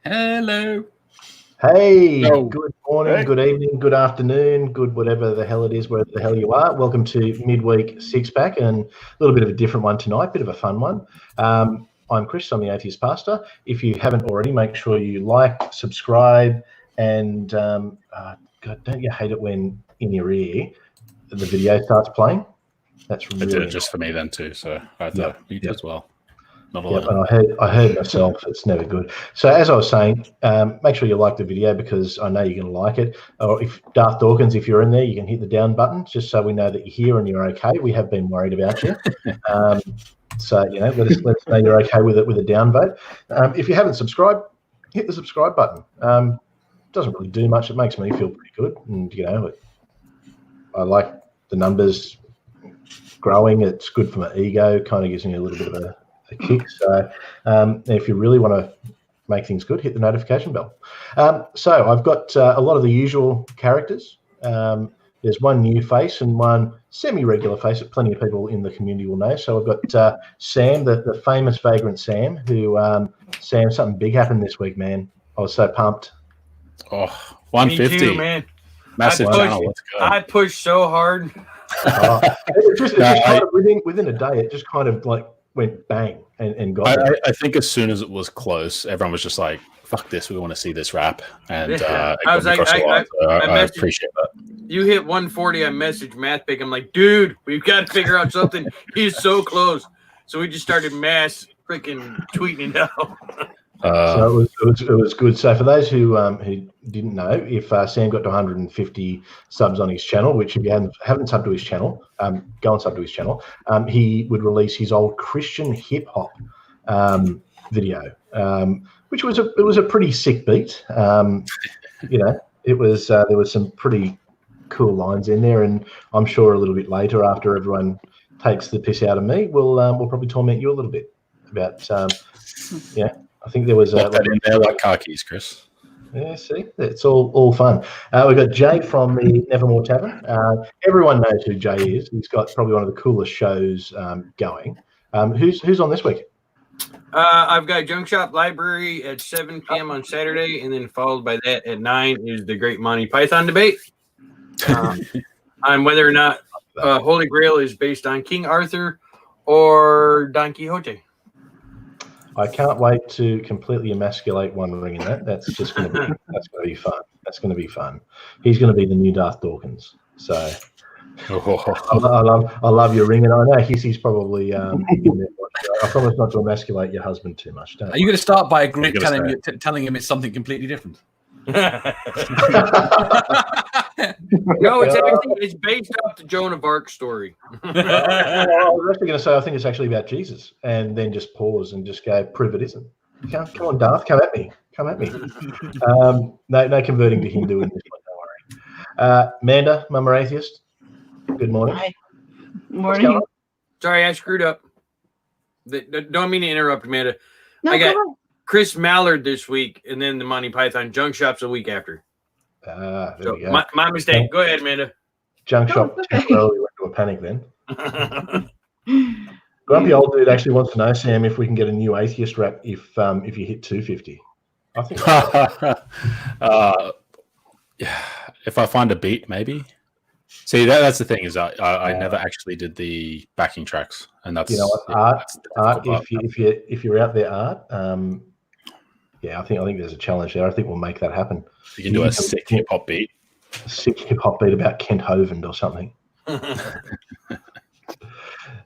Hello. Hey, No. good morning, Hey. good evening, good afternoon, good whatever the hell it is, wherever the hell you are. Welcome to Midweek Six Pack, and a little bit of a different one tonight, bit of a fun one. I'm Chris, I'm the Atheist Pastor. If you haven't already, make sure you like, subscribe, and God, don't you hate it when in your ear the video starts playing? That's really I did it just for me then too, so I had to mute as well. Yep, and I heard myself. It's never good. So as I was saying, make sure you like the video because I know you're going to like it. Or if Darth Dawkins, if you're in there, you can hit the down button just so we know that you're here and you're okay. We have been worried about you. So let us know you're okay with it with a down vote. If you haven't subscribed, hit the subscribe button. Doesn't really do much. It makes me feel pretty good, and I like the numbers growing. It's good for my ego. Kind of gives me a little bit of a kick. So if you really want to make things good, hit the notification bell. So I've got a lot of the usual characters. There's one new face and one semi-regular face that plenty of people in the community will know. So I've got Sam, the famous Vagrant Sam, who, Sam, something big happened this week, man. I was so pumped. Oh, 150. Me too, man. Massive channel. Let's go. I pushed so hard. It just kind of within a day, it just kind of like went bang and got it. I think as soon as it was close, everyone was just like, fuck this, we want to see this wrap. And I was like, I appreciate that. You hit 140, I messaged Mathpick. I'm like, dude, we've got to figure out something. He's so close. So we just started mass freaking tweeting it out. So it was good. So for those who didn't know, if Sam got to 150 subs on his channel, which if you haven't subbed to his channel, go and sub to his channel. He would release his old Christian hip hop video, which was a pretty sick beat. It was there was some pretty cool lines in there, and I'm sure a little bit later, after everyone takes the piss out of me, we'll probably torment you a little bit about I think there was that in there like car keys, Chris. Yeah, see, it's all fun. We've got Jay from the Nevermore Tavern. Everyone knows who Jay is. He's got probably one of the coolest shows going. Who's on this week? I've got Junk Shop Library at 7 p.m. on Saturday, and then followed by that at 9 is the Great Monty Python debate on whether or not Holy Grail is based on King Arthur or Don Quixote. I can't wait to completely emasculate One Ring in that. That's just going to be fun. That's going to be fun. He's going to be the new Darth Dawkins. So I love your ring, and I know Hissy's probably. I promise not to emasculate your husband too much. Are you going to start by telling him it's something completely different? No, it's based off the Joan of Arc story. I was actually going to say I think it's actually about Jesus, and then just pause and just go, prove it isn't. Come on, Darth, come at me. No converting to Hindu in this one, don't worry. Manda, Mama Atheist, good morning. Hi. Morning. Sorry, I screwed up. Don't mean to interrupt, Amanda. No, I got Chris Mallard this week, and then the Monty Python Junk Shop's a week after. There we go. My mistake. Go ahead, Amanda. Junk Shop temporarily went into a panic then. Grumpy old dude actually wants to know, Sam, if we can get a new atheist rap if you hit 250. I think. If I find a beat, maybe. See, that's the thing is I never actually did the backing tracks, and that's art. If you're out there, art. I think there's a challenge there. I think we'll make that happen. You can do a sick hip hop beat. A sick hip hop beat about Kent Hovind or something.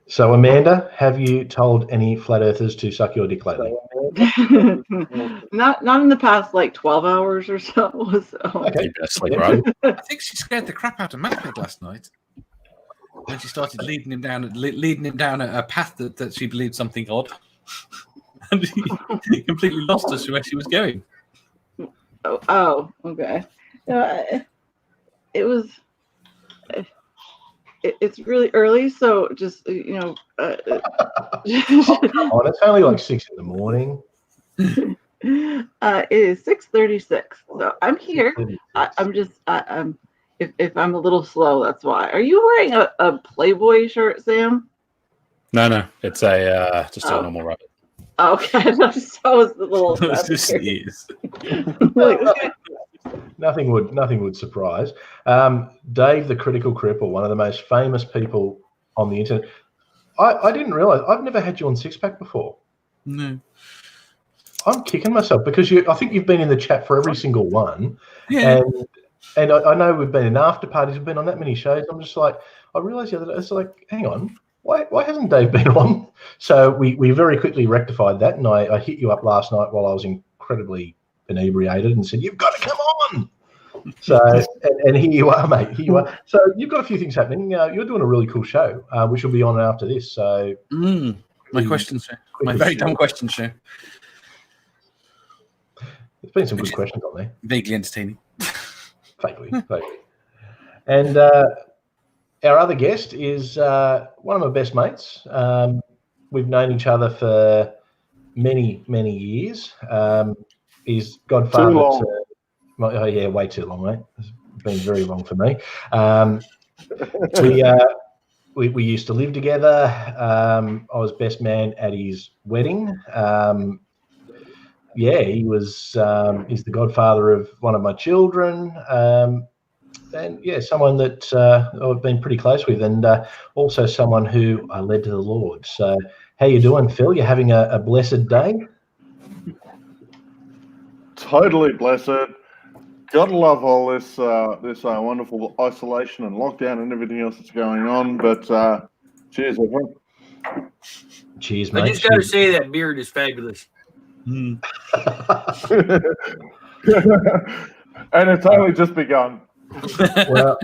So, Amanda, have you told any flat earthers to suck your dick lately? Not in the past 12 hours or so. Okay. Right. I think she scared the crap out of Matt last night when she started leading him down a path that she believed something odd, and he completely lost us where she was going. Oh, okay. It was. It's really early, so just come on, it's only like 6 a.m. It is 6:36, so I'm here. I'm if I'm a little slow, that's why. Are you wearing a Playboy shirt, Sam? No, it's a just a normal rabbit. Okay, that was the little. It's just ears. Nothing would surprise. Dave, the Critical Cripple, one of the most famous people on the internet. I didn't realize I've never had you on Six Pack before. No. I'm kicking myself because I think you've been in the chat for every single one. Yeah. And I know we've been in after parties, we've been on that many shows. I'm just like, I realized the other day, it's like, hang on, why hasn't Dave been on? So we very quickly rectified that, and I hit you up last night while I was incredibly inebriated and said, you've got to come on. So, and here you are, mate. Here you are. So you've got a few things happening. You're doing a really cool show, which will be on after this. So my question show. My very dumb question show. There's been some good questions on there. Vaguely entertaining. Vaguely. And our other guest is one of my best mates. We've known each other for many, many years. He's godfather Too long. Oh yeah, way too long, mate. It's been very long for me. We used to live together. I was best man at his wedding. He was. He's the godfather of one of my children, and someone that I've been pretty close with, and also someone who I led to the Lord. So, how you doing, Phil? You having a blessed day? Totally blessed. Gotta love all this wonderful isolation and lockdown and everything else that's going on. But cheers, everyone. Cheers, mate. I just got to say that beard is fabulous. And it's only just begun. Well,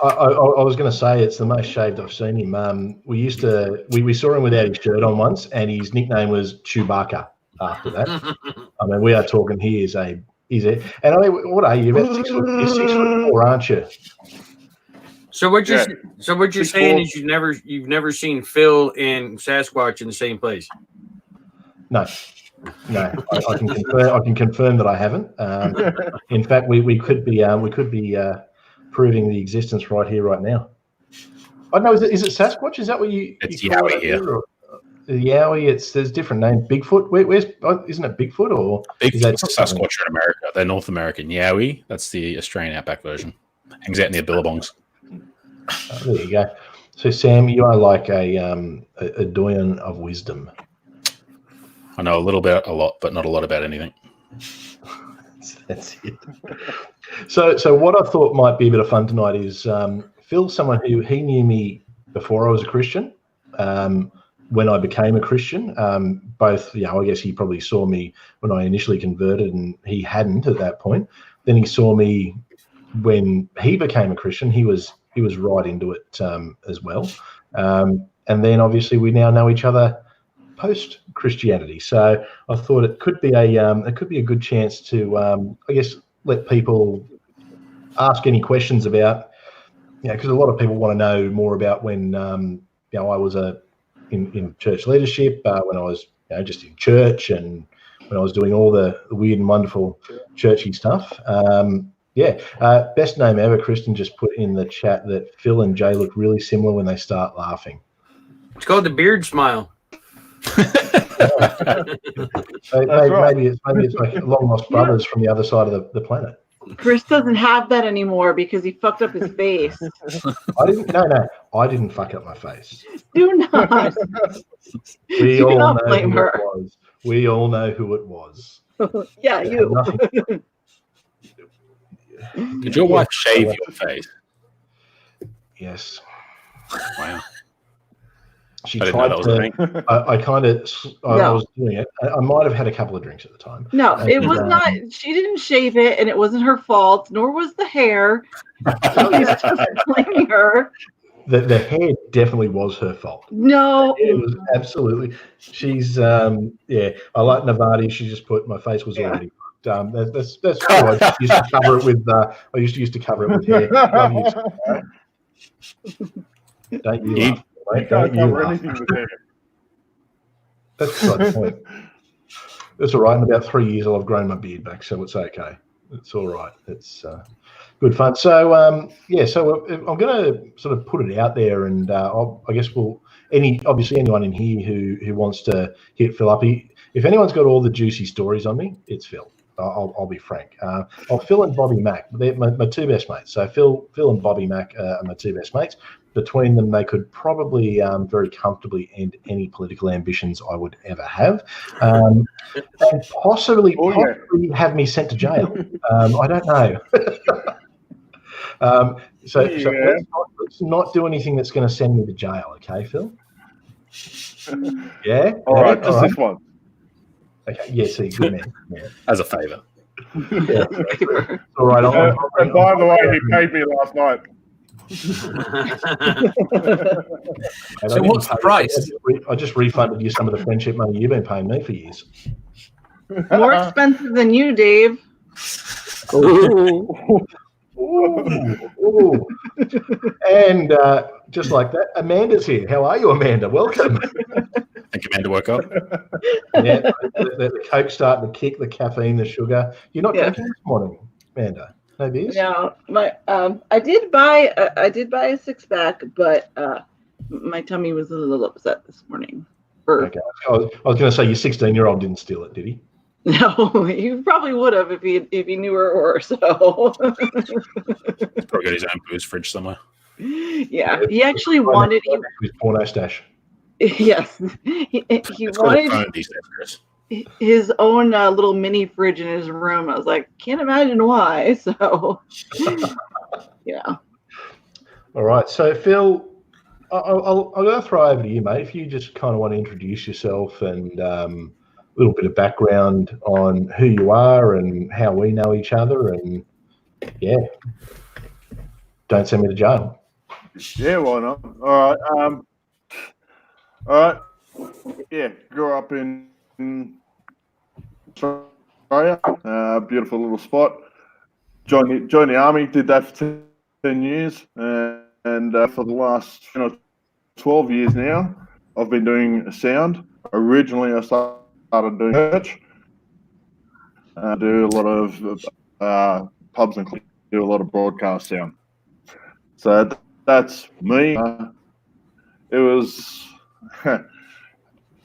I was going to say it's the most shaved I've seen him. We saw him without his shirt on once, and his nickname was Chewbacca. After that, I mean, we are talking. He's a. And I mean, what are you? About 6 foot? You're 6'4", aren't you? So what you're saying is you've never seen Phil and Sasquatch in the same place. No, I can confirm that I haven't. In fact, we could be proving the existence right here, right now. I don't know. Is it Sasquatch? Is that what you? It's Yowie here. Yowie. There's different names. Bigfoot. Isn't it Bigfoot or Bigfoot's Sasquatch in America? They're North American. Yowie, that's the Australian outback version. Hangs out near Billabongs. There you go. So Sam, you are like a doyen of wisdom. I know a little bit, a lot, but not a lot about anything. That's it. So what I thought might be a bit of fun tonight is Phil, someone who he knew me before I was a Christian. When I became a Christian, both, I guess he probably saw me when I initially converted, and he hadn't at that point. Then he saw me when he became a Christian. He was right into it as well. And then obviously we now know each other post Christianity. So I thought it could be a good chance to I guess let people ask any questions about, because a lot of people want to know more about when I was in church leadership, when I was just in church, and when I was doing all the weird and wonderful churchy stuff. Best name ever. Kristen just put in the chat that Phil and Jay look really similar when they start laughing. It's called the beard smile. Maybe it's like long lost brothers from the other side of the planet. Chris doesn't have that anymore because he fucked up his face. I didn't fuck up my face. Do not. We Do all not know blame who her. it was. We all know who it was. Yeah, you. Did your wife shave your face? Yes. Wow. She I didn't know tried that was a thing. I was doing it. I might have had a couple of drinks at the time. No, And, it was not. She didn't shave it, and it wasn't her fault, nor was the hair. He's just blaming her. The hair definitely was her fault. No. It was absolutely. She's I like Navati. She just put my face was already. That's true. I just used to cover it with. I used to cover it with hair. Love you. Don't you laugh, mate. Don't you cover laugh. anything with hair. That's the point. That's all right. In about 3 years, I'll have grown my beard back, so it's okay. It's all right. It's good fun. So so I'm going to sort of put it out there, and I guess obviously anyone in here who wants to hit Phil up. if anyone's got all the juicy stories on me, it's Phil. I'll be frank. Phil and Bobby Mack, they're my two best mates. So Phil and Bobby Mack are my two best mates. Between them, they could probably very comfortably end any political ambitions I would ever have, and possibly have me sent to jail. I don't know. So let's not do anything that's going to send me to jail, okay, Phil? Yeah. All right, just this one. Okay. Yeah. See, good man. Yeah. As a favour. Yeah. All right. And by the way, he paid me last night. So what's the price? I just refunded you some of the friendship money you've been paying me for years. More expensive than you, Dave. Ooh. And just like that, Amanda's here. How are you, Amanda? Welcome. I think Amanda woke up. Yeah, the coke's starting to kick, the caffeine, the sugar. You're not drinking this morning, Amanda? No beers? No, I did buy a 6-pack, but my tummy was a little upset this morning. Okay. I was going to say your 16-year-old didn't steal it, did he? No, he probably would have if he knew where it were. So Probably got his own booze fridge somewhere. yeah, he actually wanted his porno stash. Yes, he wanted These days, Chris. his own little mini fridge in his room. I was like, can't imagine why. So yeah. All right, so Phil, I'll go throw over to you, mate. If you just kind of want to introduce yourself and a little bit of background on who you are and how we know each other, and yeah, don't send me to jail. Yeah, why not? All right. Yeah, grew up in Australia, beautiful little spot. Joined the army, did that for 10 years, and for the last 12 years now, I've been doing sound. Originally, I started doing church. I do a lot of pubs and clubs, do a lot of broadcast sound. So that's me. It was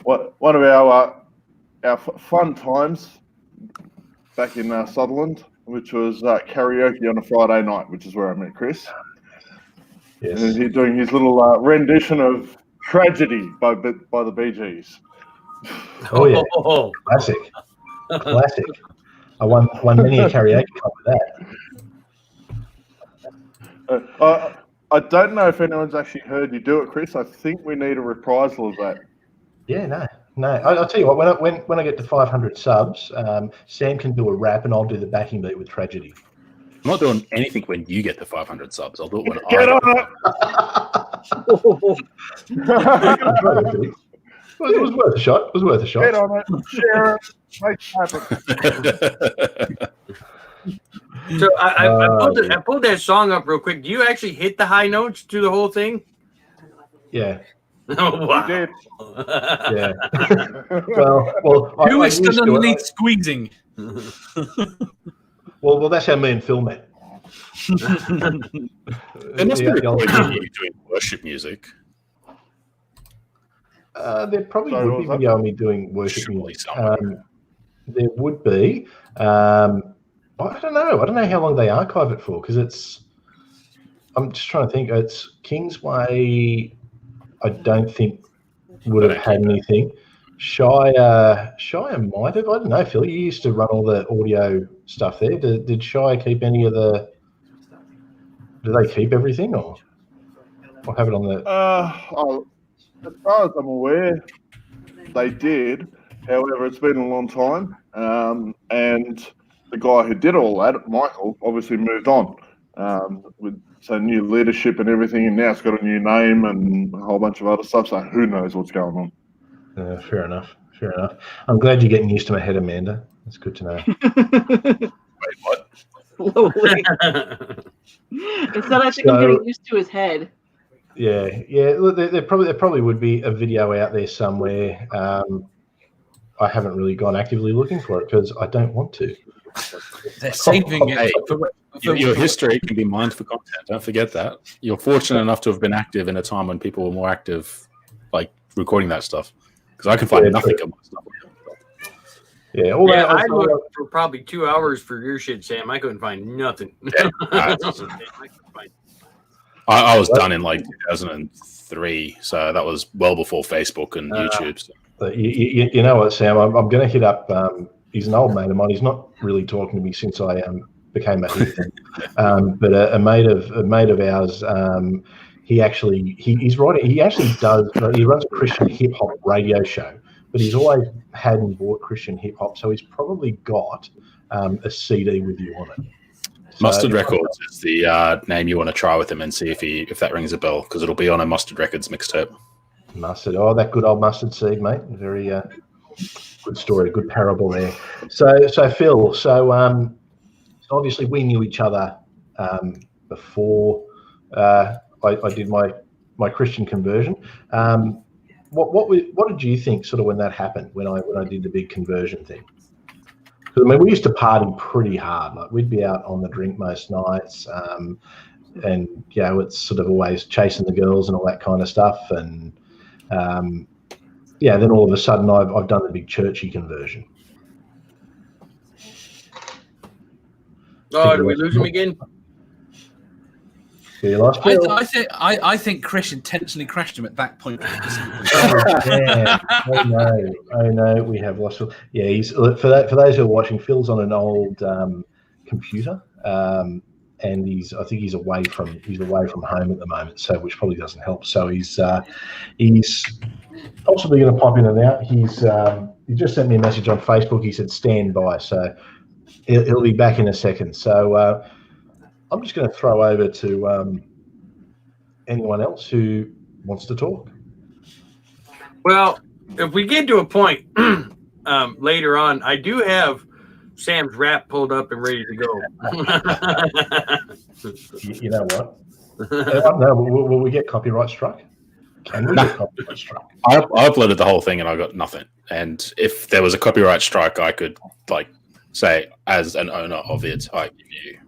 one of our fun times back in Sutherland, which was karaoke on a Friday night, which is where I met Chris. Yes. And he's doing his little rendition of "Tragedy" by the Bee Gees. Oh yeah, classic. I won many a karaoke club with that. I don't know if anyone's actually heard you do it, Chris. I think we need a reprisal of that. Yeah, no. I'll tell you what. When I get to 500 subs, Sam can do a rap and I'll do the backing beat with Tragedy. I'm not doing anything when you get to 500 subs. I'll do it when Get I on it. It was worth a shot. Get on it. Share it. Make it happen. So I pulled that song up real quick. Do you actually hit the high notes through the whole thing? Yeah. Oh wow! You did. Yeah. well. Who is still underneath squeezing? Well, that's how me and Phil met. There must be recording you doing worship music. There probably would be video of me doing worship Surely music. There would be. I don't know. I don't know how long they archive it for, because I'm just trying to think. It's Kingsway. I don't think would have had anything. Shire might have. I don't know, Phil. You used to run all the audio stuff there. Did Shire keep any of the? Do they keep everything, or have it on the? As far as I'm aware, they did. However, it's been a long time, and the guy who did all that, Michael, obviously moved on with new leadership and everything, and now it's got a new name and a whole bunch of other stuff. So who knows what's going on? Fair enough. I'm glad you're getting used to my head, Amanda. That's good to know. Wait, what? Slowly. Instead, I think I'm getting used to his head. Yeah. Look, there probably would be a video out there somewhere. I haven't really gone actively looking for it because I don't want to. They're saving it. Your history can be mined for content. Don't forget that. You're fortunate enough to have been active in a time when people were more active, like recording that stuff. Because I can find nothing of my stuff. Yeah, all Yeah, that. I looked for probably 2 hours for your shit, Sam. I couldn't find nothing. I was done in like 2003, so that was well before Facebook and YouTube. So. But you know what, Sam? I'm going to hit up. He's an old mate of mine. He's not really talking to me since I became a heathen. But a mate of ours. He's writing. He actually does. He runs a Christian hip hop radio show, but he's always had and bought Christian hip hop. So he's probably got a CD with you on it. So, Mustard Records is the name you want to try with him and see if that rings a bell, because it'll be on a Mustard Records mixtape. Mustard. Oh, that good old mustard seed, mate. Very good story, good parable there. So Phil, obviously we knew each other before I did my Christian conversion. What did you think sort of when that happened, when I did the big conversion thing? Because I mean, we used to party pretty hard. Like we'd be out on the drink most nights, and it's sort of always chasing the girls and all that kind of stuff. And then all of a sudden I've done the big churchy conversion. Oh, did we lose him again? Yeah, you lost Phil. I think Chris intentionally crashed him at that point. Oh no, we have lost Phil. Yeah, he's for those who are watching. Phil's on an old computer, and I think he's away from home at the moment, so which probably doesn't help. So he's possibly going to pop in and out. He just sent me a message on Facebook. He said stand by, so he'll be back in a second. So. I'm just going to throw over to anyone else who wants to talk. Well, if we get to a point later on, I do have Sam's rap pulled up and ready to go. You know what? No, will we get copyright struck? Can we get copyright struck? I uploaded the whole thing and I got nothing. And if there was a copyright strike, I could say as an owner of it, I give you.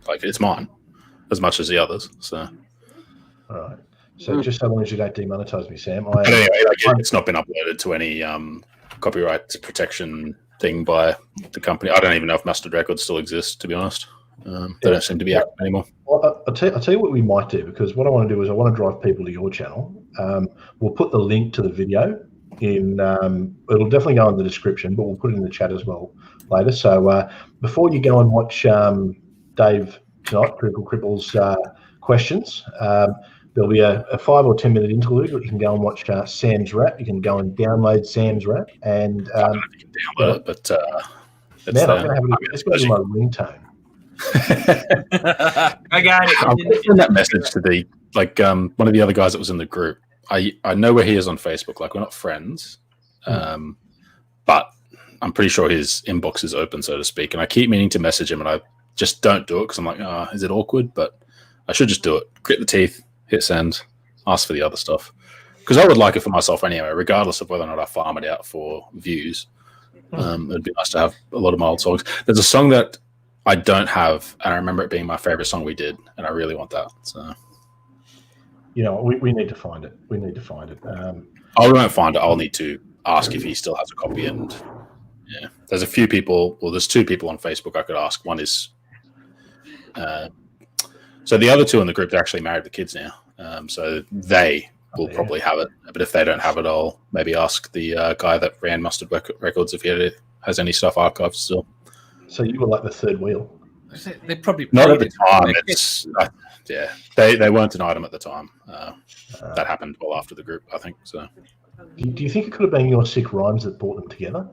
It's mine as much as the others. So, all right. So just so long as you don't demonetize me, Sam. But anyway, it's not been uploaded to any copyright protection thing by the company. I don't even know if Mustard Records still exists, to be honest. They don't seem to be active anymore. Well, I'll tell you what we might do, because what I want to do is I want to drive people to your channel. We'll put the link to the video in. It'll definitely go in the description, but we'll put it in the chat as well later. So before you go and watch Dave tonight, Critical Cripple's questions, there'll be a 5 or 10 minute interlude. You can go and watch Sam's rap. You can go and download Sam's rap, and I don't know if you can download it, but man, I'm going to have it's going to be my ringtone. I got it. I'll send that message to the one of the other guys that was in the group. I know where he is on Facebook. We're not friends, but I'm pretty sure his inbox is open, so to speak. And I keep meaning to message him, and I just don't do it because I'm like, is it awkward? But I should just do it. Grit the teeth, hit send, ask for the other stuff. Because I would like it for myself anyway, regardless of whether or not I farm it out for views. It'd be nice to have a lot of my old songs. There's a song that I don't have, and I remember it being my favorite song we did, and I really want that. So, we need to find it. We need to find it. I won't find it. I'll need to ask if he still has a copy. And yeah, there's a few people. Well, there's 2 people on Facebook I could ask. One is, so the other 2 in the group, they're actually married with kids now. So they will probably have it. But if they don't have it, I'll maybe ask the guy that ran Mustard Records if he has any stuff archived still. So you were like the third wheel. They probably not at the time. They weren't an item at the time. That happened well after the group, I think. So, do you think it could have been your sick rhymes that brought them together?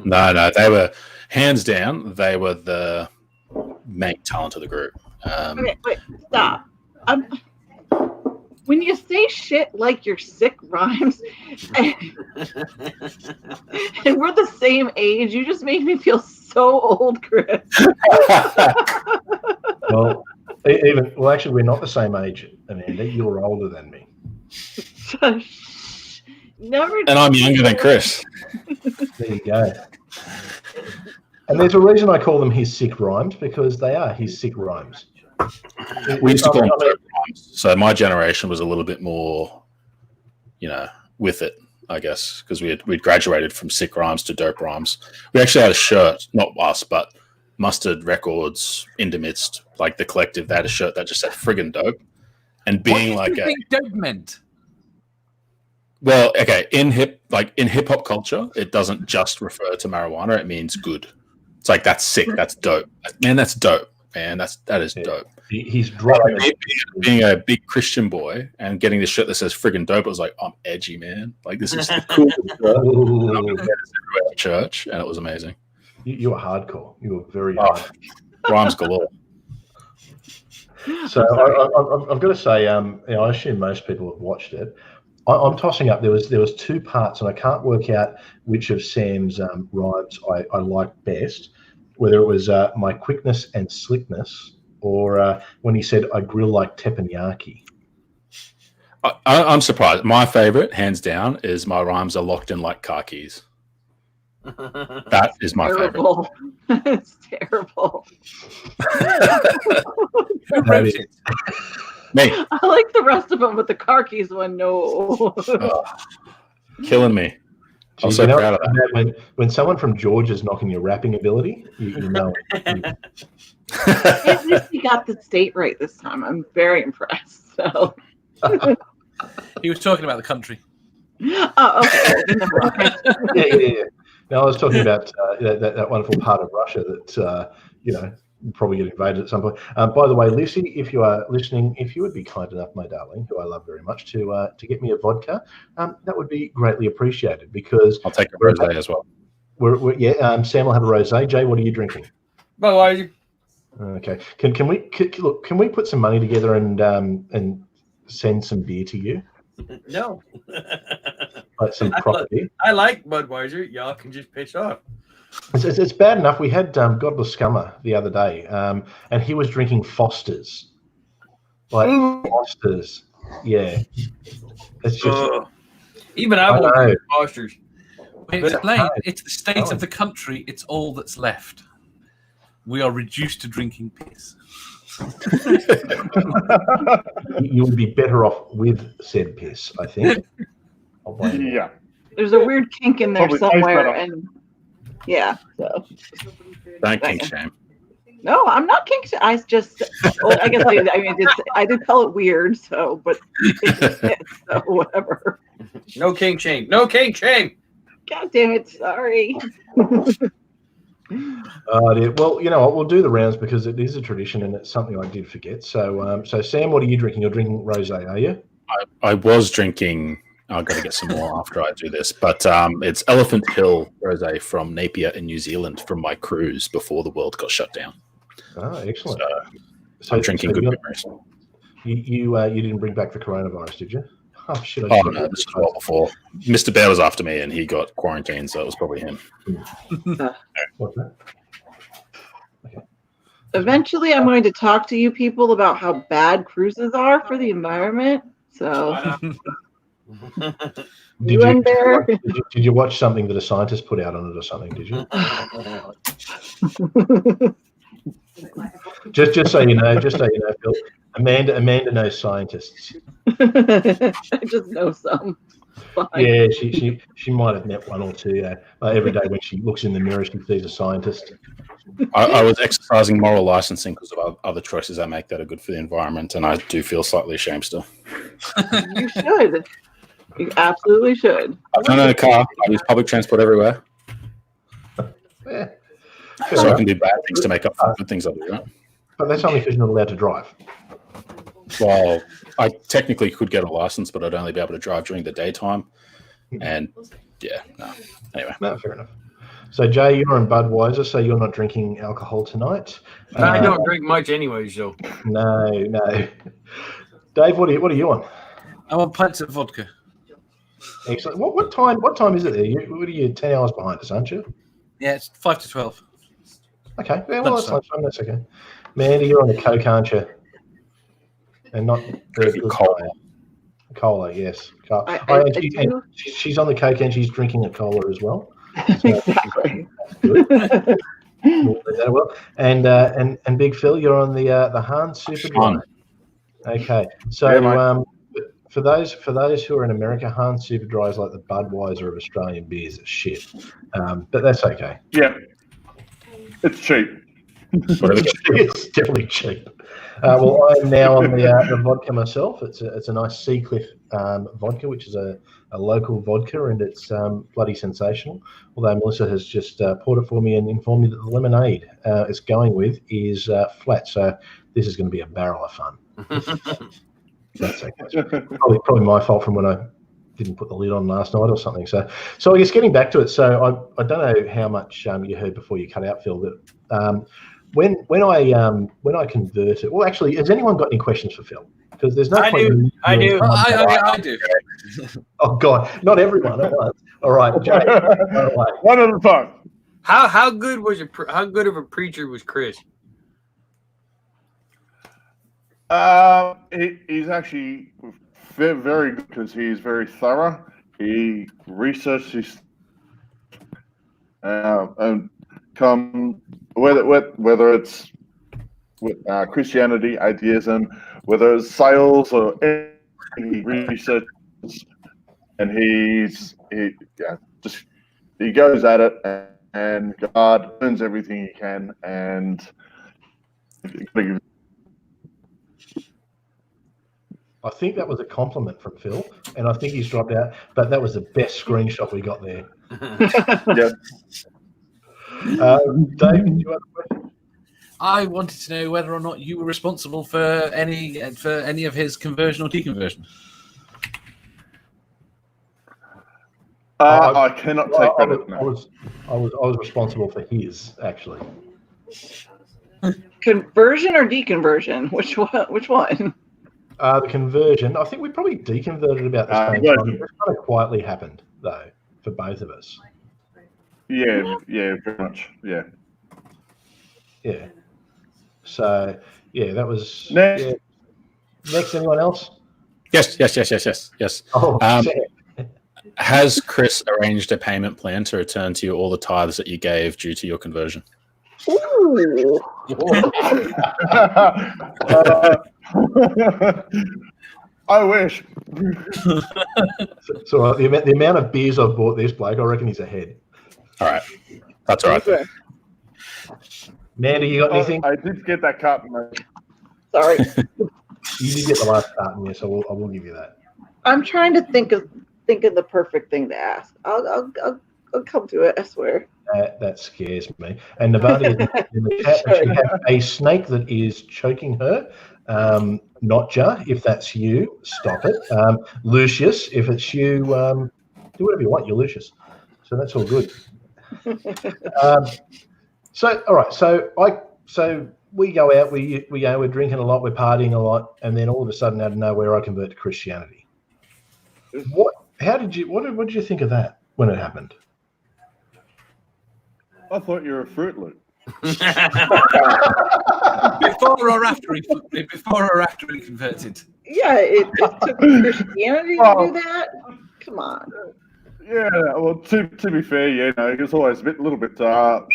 No, they were hands down. They were the main talent of the group. Okay, wait, stop. When you say shit like your sick rhymes, and we're the same age, you just make me feel so old, Chris. Actually, we're not the same age, Amanda. You're older than me. Never. And I'm younger than Chris. There you go. And there's a reason I call them his sick rhymes, because they are his sick rhymes. We used to call them dope rhymes. So my generation was a little bit more, with it. I guess, because we'd graduated from sick rhymes to dope rhymes. We actually had a shirt, not us, but Mustard Records, Intermidst, like the collective, they had a shirt that just said friggin' dope. And being what like do you think dope meant? Well, okay, in hip hop culture, it doesn't just refer to marijuana, it means good. It's like that's sick, that's dope. Man, that's dope. Man, that is dope. He's dropping being a big Christian boy and getting this shirt that says friggin' dope, it was like, I'm edgy, man. Like this is the coolest shirt. I'm gonna wear this everywhere at church, and it was amazing. You were hardcore. You were very hard. Rhymes galore. So I've got to say, I assume most people have watched it. I'm tossing up. There was 2 parts, and I can't work out which of Sam's rhymes I liked best. Whether it was my quickness and slickness, or when he said I grill like teppanyaki. I'm surprised. My favorite, hands down, is my rhymes are locked in like car keys. That is my Terrible. It's terrible. Who wrote it? Me. I like the rest of them, but the car keys one, no. Killing me. I'm Geez, so proud of that. When someone from Georgia's knocking your rapping ability, you know. At least he got the state right this time. I'm very impressed. So. He was talking about the country. Oh, okay. Never mind. Yeah. No, I was talking about that wonderful part of Russia that will probably get invaded at some point. By the way, Lucy, if you are listening, if you would be kind enough, my darling, who I love very much, to get me a vodka, that would be greatly appreciated, because I'll take a rosé as well. Sam will have a rosé. Jay, what are you drinking? Budweiser. Okay. Can we put some money together and send some beer to you? No. Like some property. I like Budweiser. Y'all can just pitch off. It's bad enough. We had Godless Scummer the other day, and he was drinking Foster's. Like Foster's. Yeah. It's just... Even I won't drink Foster's. Explain. It's the state of the country. It's all that's left. We are reduced to drinking piss. You would be better off with said piss, I think. Yeah. There's a weird kink in there Probably tastes somewhere, better. and yeah. So. Don't kink shame. No, I'm not kink. I just. Well, I guess I did call it weird. So, but so whatever. No kink shame. No kink shame. God damn it! Sorry. Well, you know what? We'll do the rounds because it is a tradition and it's something I did forget. So, Sam, what are you drinking? You're drinking rosé, are you? I was drinking. I've got to get some more after I do this, but it's Elephant Hill rosé from Napier in New Zealand from my cruise before the world got shut down. Oh, excellent. So I'm drinking good memories. You didn't bring back the coronavirus, did you? Oh shit! Oh no, this was well before. Mr. Bear was after me, and he got quarantined, so it was probably him. What's that? Eventually, I'm going to talk to you people about how bad cruises are for the environment. So, Did you watch something that a scientist put out on it or something? Did you? just so you know, Phil. Amanda knows scientists. I just know some. Fine. Yeah, she might have met one or two. Every day when she looks in the mirror, she sees a scientist. I was exercising moral licensing because of other choices I make that are good for the environment, and I do feel slightly ashamed still. You should. You absolutely should. I don't own a car. I use public transport everywhere. Yeah. So I can do bad things to make up for good things I do, right? But that's only because you're not allowed to drive. Well, I technically could get a license, but I'd only be able to drive during the daytime. And yeah, no. Anyway. No, fair enough. So, Jay, you're in Budweiser, so you're not drinking alcohol tonight. I don't drink much anyway, so. No. Dave, what are you on? I'm on pints of vodka. Excellent. What time is it there? What are you 10 hours behind us, aren't you? Yeah, it's 5 to 12. Okay. Yeah, well, that's lunchtime. That's okay. Mandy, you're on the Coke, aren't you? And not the cola, yes. She's on the Coke and she's drinking a cola as well. So exactly. Well, and Big Phil, you're on the Han Super Dry. Okay, so for those who are in America, Hans Super Dry is like the Budweiser of Australian beers. It's shit, but that's okay. Yeah, it's cheap. It's definitely cheap. Well, I'm now on the vodka myself. It's a nice Seacliff vodka, which is a local vodka, and it's bloody sensational. Although Melissa has just poured it for me and informed me that the lemonade it's going with is flat. So this is going to be a barrel of fun. That's okay. It's probably my fault from when I didn't put the lid on last night or something. So I guess getting back to it. So I don't know how much you heard before you cut out, Phil, but when I converted, well, actually, has anyone got any questions for Phil? Because there's no point. I do. I do. Oh God, not everyone at once. All right, Jay, One at a time. How good of a preacher was Chris? He's actually very good because he's very thorough. He researched his and come whether it's with Christianity, atheism, whether it's sales or any research, and he goes at it, and God learns everything he can, and I think that was a compliment from Phil, and I think he's dropped out. But that was the best screenshot we got there. yeah. Dave, did you have a question? I wanted to know whether or not you were responsible for any of his conversion or deconversion. I cannot take credit. I was responsible for his, actually. Conversion or deconversion? Which one? The conversion. I think we probably deconverted about the same time. It kind of quietly happened, though, for both of us. Yeah, pretty much. Yeah. So, that was... Next. Yeah. Next, anyone else? Yes. Oh, Has Chris arranged a payment plan to return to you all the tithes that you gave due to your conversion? Ooh. I wish. So the amount of beers I've bought this bloke, I reckon he's ahead. All right. That's all right. Okay. Manda, you got anything? I did get that cut, mate. Sorry. You did get the last carton, yes, I will give you that. I'm trying to think of the perfect thing to ask. I'll come to it, I swear. That scares me. And Nevada in the chat, she has a snake that is choking her. Not Ja, if that's you, stop it. Lucius, if it's you, do whatever you want. You're Lucius, so that's all good. So all right, so we go out, we're drinking a lot, we're partying a lot, and then all of a sudden, out of nowhere, I convert to Christianity. What did you think of that when it happened? I thought you were a Fruit Loop. Before or after he converted? Yeah, it took Christianity to do that. Come on. Yeah, well, to be fair, it was always a little bit, but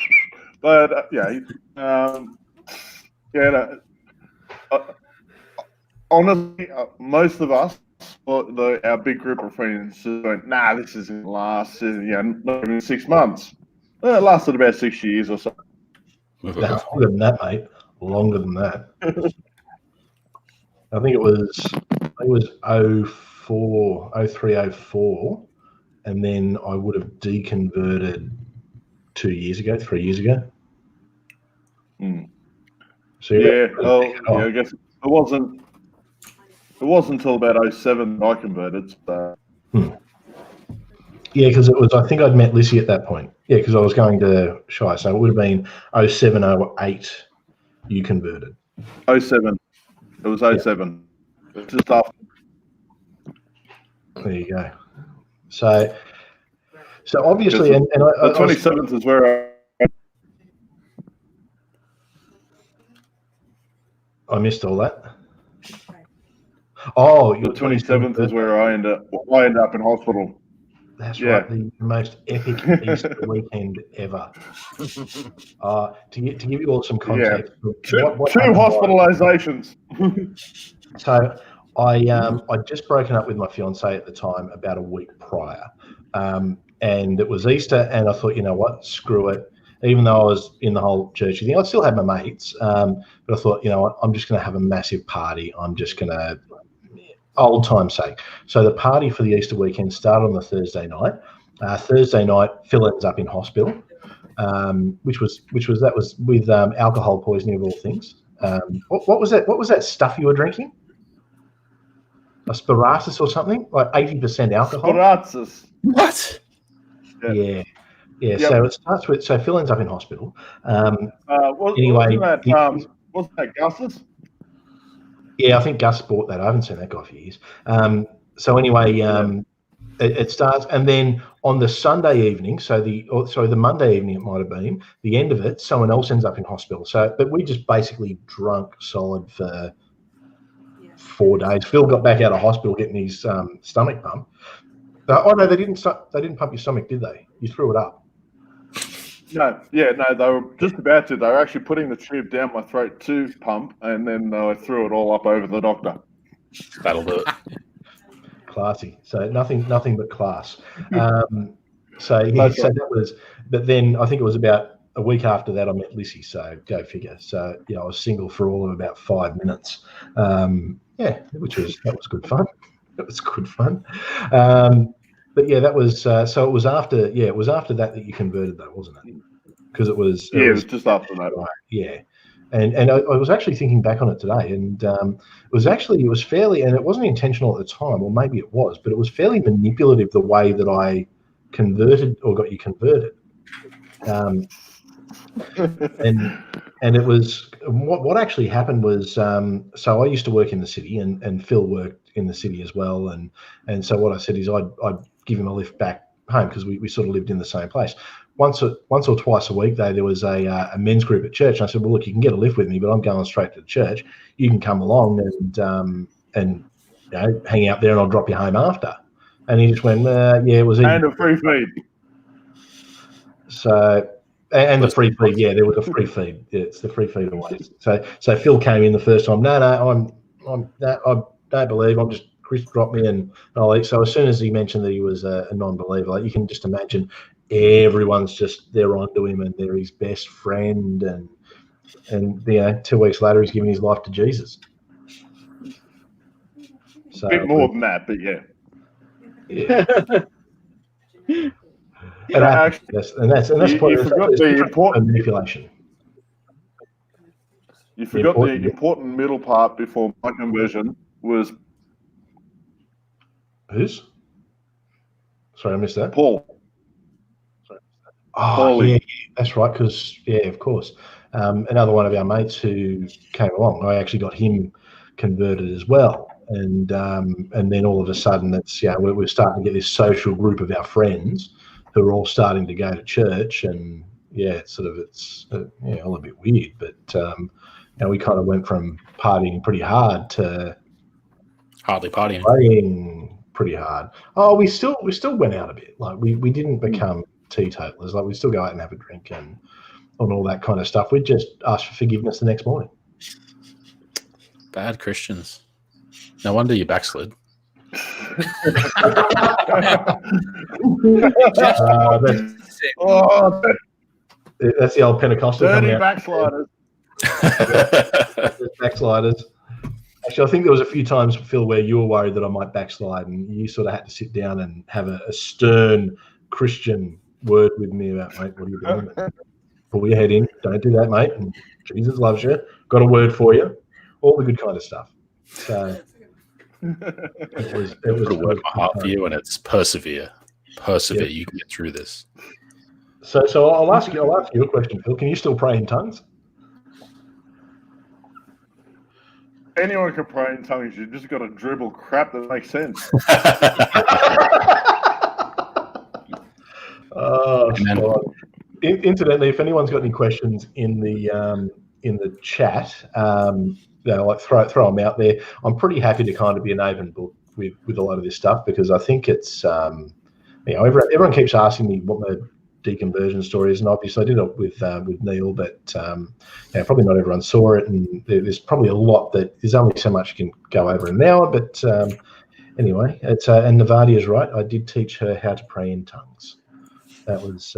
honestly, most of us, our big group of friends, went, nah, this isn't last, not even 6 months. Well, it lasted about 6 years or so. That's longer than that, mate. Longer than that. I think it was 03, 04, and then I would have deconverted 3 years ago. Mm. So I guess it wasn't until about 07 I converted. So. Yeah, because it was. I think I'd met Lissy at that point. Yeah, because I was going to Shy, so it would have been 07, 08. You converted. 07. It was 07. Yeah. Just after. There you go. So obviously, and the 27th is where I missed all that. Oh, the 27th is where I end up in hospital. That's right, the most epic Easter weekend ever. To give you all some context, two hospitalizations. So I'd just broken up with my fiance at the time about a week prior, and it was Easter, and I thought, you know what, screw it. Even though I was in the whole churchy thing, I still had my mates, but I thought, you know what, I'm just going to have a massive party. I'm just going to, old time's sake. So the party for the Easter weekend started on the Thursday night. Thursday night, Phil ends up in hospital, which was with alcohol poisoning of all things. What was that? What was that stuff you were drinking? A Spiratus or something, like 80% alcohol. Spiratus. What? Yeah. Yep. So it starts with. So Phil ends up in hospital. Anyway, wasn't that Gus's? Yeah, I think Gus bought that. I haven't seen that guy for years. So anyway, it starts, and then on the Sunday evening, the Monday evening it might have been, the end of it, someone else ends up in hospital. So, but we just basically drunk solid for 4 days. Phil got back out of hospital getting his stomach pumped. Oh no, they didn't pump your stomach, did they? You threw it up. No, they were just about to. They were actually putting the tube down my throat to pump, and then I threw it all up over the doctor. That'll do it. Classy. So nothing but class. So that was. But then I think it was about a week after that I met Lissy. So go figure. So I was single for all of about 5 minutes. That was good fun. That was good fun. But yeah, that was so. It was after. Yeah, it was after that you converted, though, wasn't it? Because it was. It was just after that. Right. Yeah, and I was actually thinking back on it today, and it was fairly, and it wasn't intentional at the time, or maybe it was, but it was fairly manipulative the way that I converted or got you converted. And it was what actually happened was so I used to work in the city, and Phil worked in the city as well, and so what I said is I'd give him a lift back home because we sort of lived in the same place. Once or twice a week, though, there was a men's group at church, and I said, well, look, you can get a lift with me, but I'm going straight to the church. You can come along and hang out there, and I'll drop you home after. And he just went, it was and a free feed. So. And the free feed, there was a free feed. Yeah, it's the free feed always. So Phil came in the first time. No, I don't believe. I'm just Chris dropped me and I'll eat. So as soon as he mentioned that he was a non-believer, like you can just imagine, everyone's just they're onto him and they're his best friend, and 2 weeks later he's giving his life to Jesus. So a bit more than that, but yeah. And that's the important manipulation. You forgot the important middle part before my conversion was whose? Sorry, I missed that. Paul. Oh, yeah, that's right. Because of course, another one of our mates who came along, I actually got him converted as well. And then all of a sudden, it's we're starting to get this social group of our friends who are all starting to go to church, and it's all a bit weird, but we kind of went from partying pretty hard to hardly partying. Partying pretty hard. Oh, we still went out a bit. Like we didn't become teetotalers. Like we still go out and have a drink and all that kind of stuff. We just asked for forgiveness the next morning. Bad Christians. No wonder you backslid. That's the old Pentecostal. Dirty backsliders. Backsliders. Actually, I think there was a few times, Phil, where you were worried that I might backslide, and you sort of had to sit down and have a stern Christian word with me about, mate, what are you doing? Pull your head in. Don't do that, mate. And Jesus loves you. Got a word for you. All the good kind of stuff. So it was a word in my heart for you, and it's persevere. Persevere. You can get through this. So I'll ask you a question, Phil. Can you still pray in tongues? Anyone can pray in tongues. You just got to dribble crap that makes sense. Incidentally, if anyone's got any questions in the chat, throw them out there. I'm pretty happy to kind of be an open book with a lot of this stuff, because I think it's everyone keeps asking me what deconversion stories, and obviously I did it with Neil, but probably not everyone saw it, and there's probably a lot that there's only so much you can go over in an hour. But anyway, it's and Navadia's right. I did teach her how to pray in tongues. That was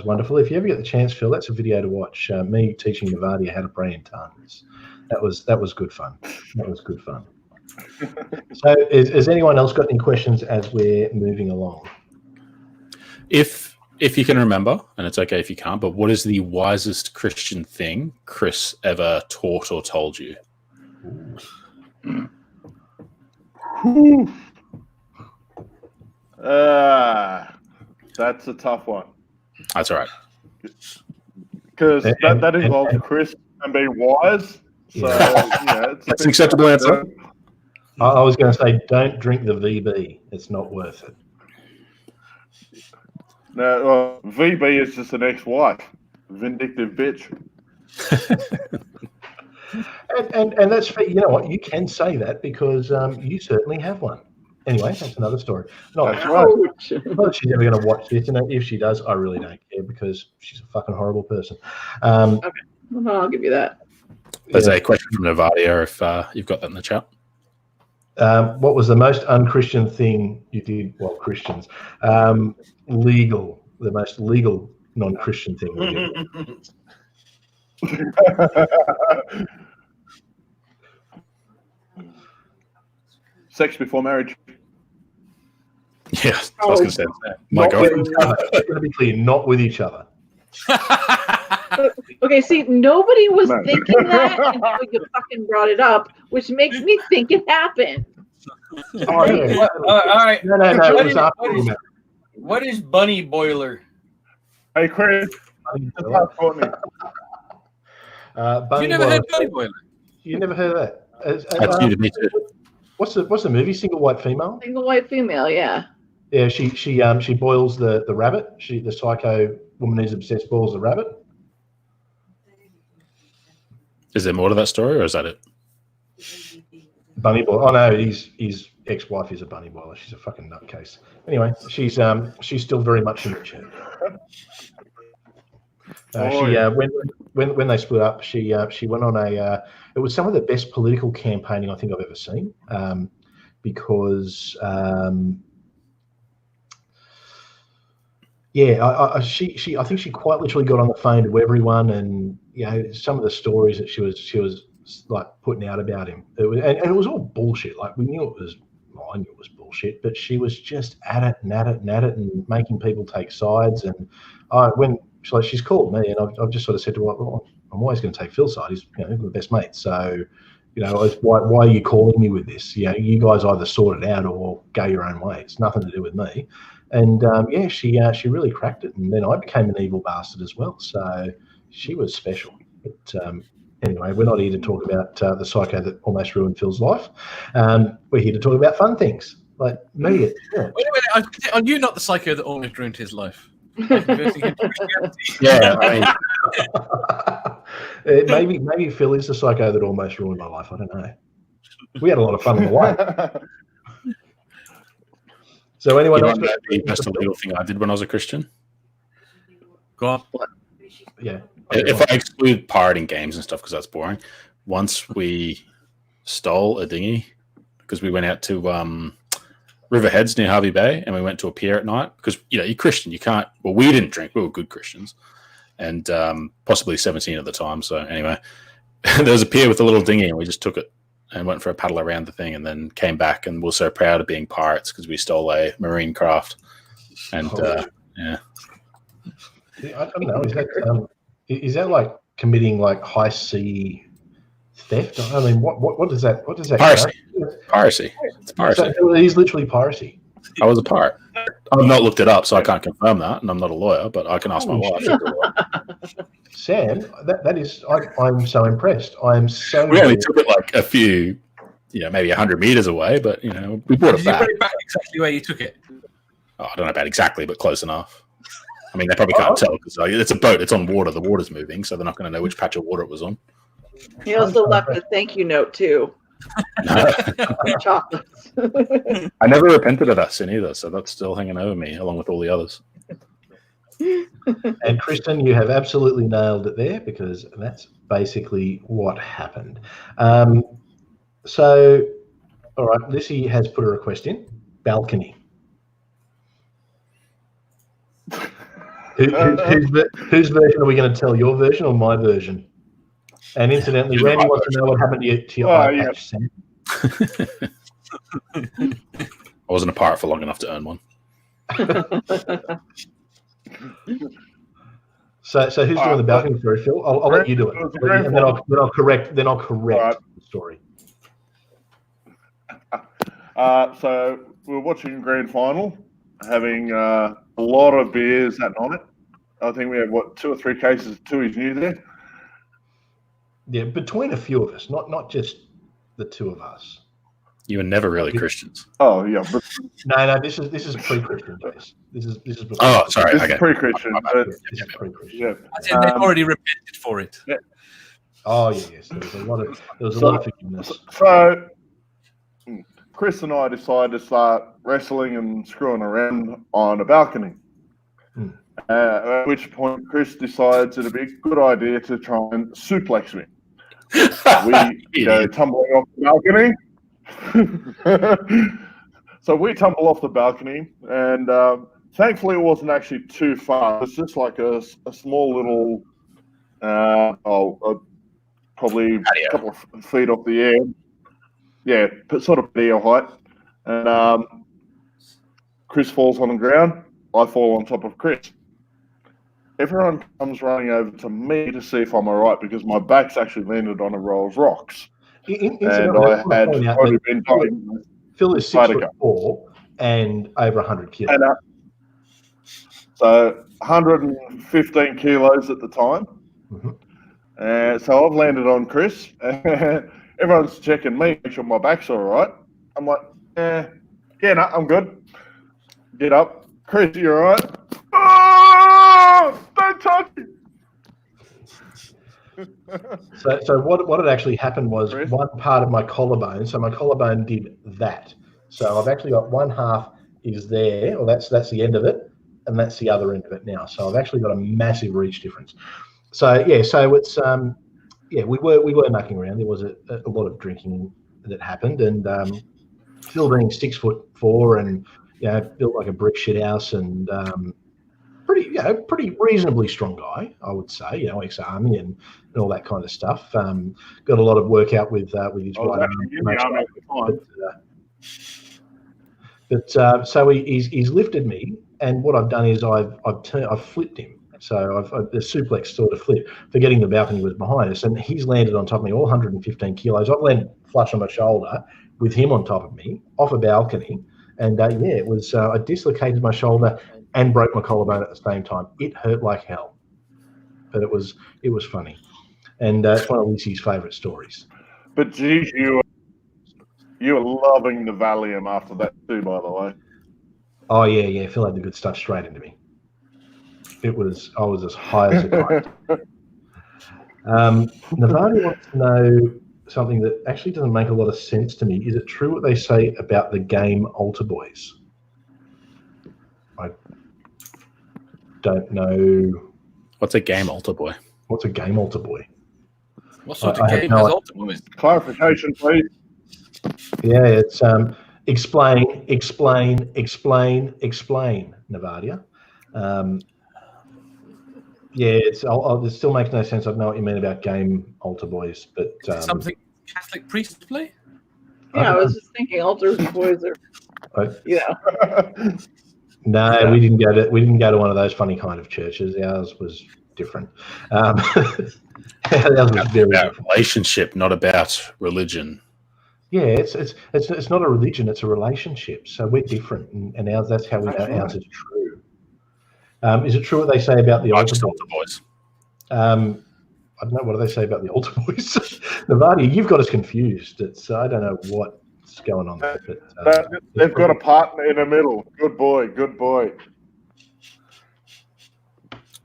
wonderful. If you ever get the chance, Phil, that's a video to watch. Me teaching Navadia how to pray in tongues. That was good fun. That was good fun. So, has anyone else got any questions as we're moving along? If you can remember, and it's okay if you can't, but what is the wisest Christian thing Chris ever taught or told you? That's a tough one. That's all right. Because that involves Chris and being wise. So, that's an acceptable answer. I was going to say, don't drink the VB. It's not worth it. No, VB is just an ex-wife. Vindictive bitch. and that's fair. You know what? You can say that because you certainly have one. Anyway, that's another story. Not whether she's ever going to watch this, and if she does, I really don't care because she's a fucking horrible person. Okay, well, I'll give you that. There's a question from Navadia if you've got that in the chat. What was the most unchristian thing you did? Well, Christians. Legal. The most legal non-Christian thing we did. Sex before marriage. Yeah, I was going to say that. My God. It's going to be clear, not with each other. Okay, see, nobody was thinking that until you fucking brought it up, which makes me think it happened. Oh, yeah. All right. No. What is bunny boiler? Hey, Chris. You never heard bunny boiler? You never heard of that? That's new to me too. What's the movie? Single White Female? Single white female, yeah. Yeah, she boils the rabbit. The psycho woman who's obsessed boils the rabbit. Is there more to that story, or is that it? Bunny boiler. Oh no, his ex-wife is a bunny boiler. She's a fucking nutcase. Anyway, she's still very much in the church. When they split up, she went on it was some of the best political campaigning I think I've ever seen, because I think she quite literally got on the phone to everyone, and some of the stories that she was like putting out about him, and it was all bullshit. Like I knew it was bullshit, but she was just at it and making people take sides. And she's called me, and I've just sort of said to her, well, I'm always going to take Phil's side. He's the best mate. So, why are you calling me with this? You guys either sort it out or go your own way. It's nothing to do with me. And she really cracked it. And then I became an evil bastard as well. So she was special. But anyway, we're not here to talk about the psycho that almost ruined Phil's life. We're here to talk about fun things like me. Wait, are you not the psycho that almost ruined his life? Yeah, I mean, maybe Phil is the psycho that almost ruined my life. I don't know. We had a lot of fun on the way. So anyone else? The best illegal thing I did when I was a Christian. Go on. Yeah. If I exclude pirating games and stuff because that's boring, once we stole a dinghy because we went out to Riverheads near Harvey Bay, and we went to a pier at night because you're Christian, you can't. Well, we didn't drink; we were good Christians, and possibly 17 at the time. So anyway, there was a pier with a little dinghy, and we just took it and went for a paddle around the thing, and then came back, and we're so proud of being pirates because we stole a marine craft. And I don't know. Is that like committing like high sea theft? I mean, what does that? What does that? Piracy. It's piracy. So it is literally piracy. I was a pirate. I've not looked it up, so I can't confirm that, and I'm not a lawyer, but I can ask my wife. Sam, that is, I'm so impressed. I'm so. We only took it like a few, maybe 100 meters away, but we brought it back. Did you bring it back exactly where you took it? Oh, I don't know about exactly, but close enough. I mean, they probably can't tell because it's a boat. It's on water. The water's moving, so they're not going to know which patch of water it was on. He also left a thank you note too. Chocolates. I never repented of that sin either, so that's still hanging over me along with all the others. And Kristen, you have absolutely nailed it there because that's basically what happened. So, all right, Lissy has put a request in. Balcony. Whose version are we going to tell? Your version or my version? And incidentally, Randy wants to know what happened to your eye patch, Sam. I wasn't a pirate for long enough to earn one. So who's doing the balcony story, Phil? I'll let you do it, and then I'll correct the story. So we were watching grand final, having a lot of beers that night. I think we had 2 or 3 cases of Tui's New there. Yeah, between a few of us, not just the 2 of us. You were never really Christians. Oh yeah, but no. This is pre-Christian days. This is. Oh, sorry. This okay. is pre-Christian. This is pre-Christian. Yeah. They've already repented for it. Yeah. Oh yes, there was a lot of forgiveness. So Chris and I decided to start wrestling and screwing around on a balcony. At which point Chris decides it'd be a good idea to try and suplex me. We go tumbling off the balcony. So we tumble off the balcony, and thankfully it wasn't actually too far. It was just like a small little, probably a couple of feet off the air. Yeah, sort of patio height. And Chris falls on the ground. I fall on top of Chris. Everyone comes running over to me to see if I'm all right because my back's actually landed on a row of rocks. And I had already been dying. Phil is 6'4" and over 100 kilos. And, so 115 kilos at the time. Mm-hmm. So I've landed on Chris. Everyone's checking me, make sure my back's all right. I'm like, yeah, no, I'm good. Get up. Chris, you all right? Oh, don't touch me. So what had actually happened was one part of my collarbone. So my collarbone did that. So I've actually got one half is there, or that's the end of it, and that's the other end of it now. So I've actually got a massive reach difference. So yeah, so it's we were mucking around. There was a lot of drinking that happened, and Phil being 6'4" and built like a brick shit house and pretty reasonably strong guy, I would say. Ex-army and all that kind of stuff. Got a lot of work out with his right arm. But so he's lifted me, and what I've done is I've flipped him. So the suplex sort of flipped, forgetting the balcony was behind us, and he's landed on top of me, all 115 kilos. I've landed flush on my shoulder with him on top of me, off a balcony, and it was. I dislocated my shoulder and broke my collarbone at the same time. It hurt like hell, but it was funny, and it's one of Lucy's favourite stories. But geez, you were loving the Valium after that too, by the way. Oh yeah. Phil had the good stuff straight into me. I was as high as a kite. Navani wants to know something that actually doesn't make a lot of sense to me. Is it true what they say about the game Altar Boys? I don't know. What's a game Altar Boy? What's a game Altar Boy? What sort of game has Altar Boys? Clarification, please. Yeah, it's explain, Navadia. It still makes no sense. I don't know what you mean about game Altar Boys, but something Catholic priests play. Yeah, I was just thinking Altar Boys are, No, we didn't go to one of those funny kind of churches. Ours was different. Ours was very about relationship, not about religion. Yeah, it's not a religion; it's a relationship. So we're different, and ours. That's how we know ours is true. Is it true what they say about the Altar Boys? I don't know. What do they say about the Altar Boys? Navadia, you've got us confused. I don't know what's going on there. But, they've got a partner in the middle. Good boy.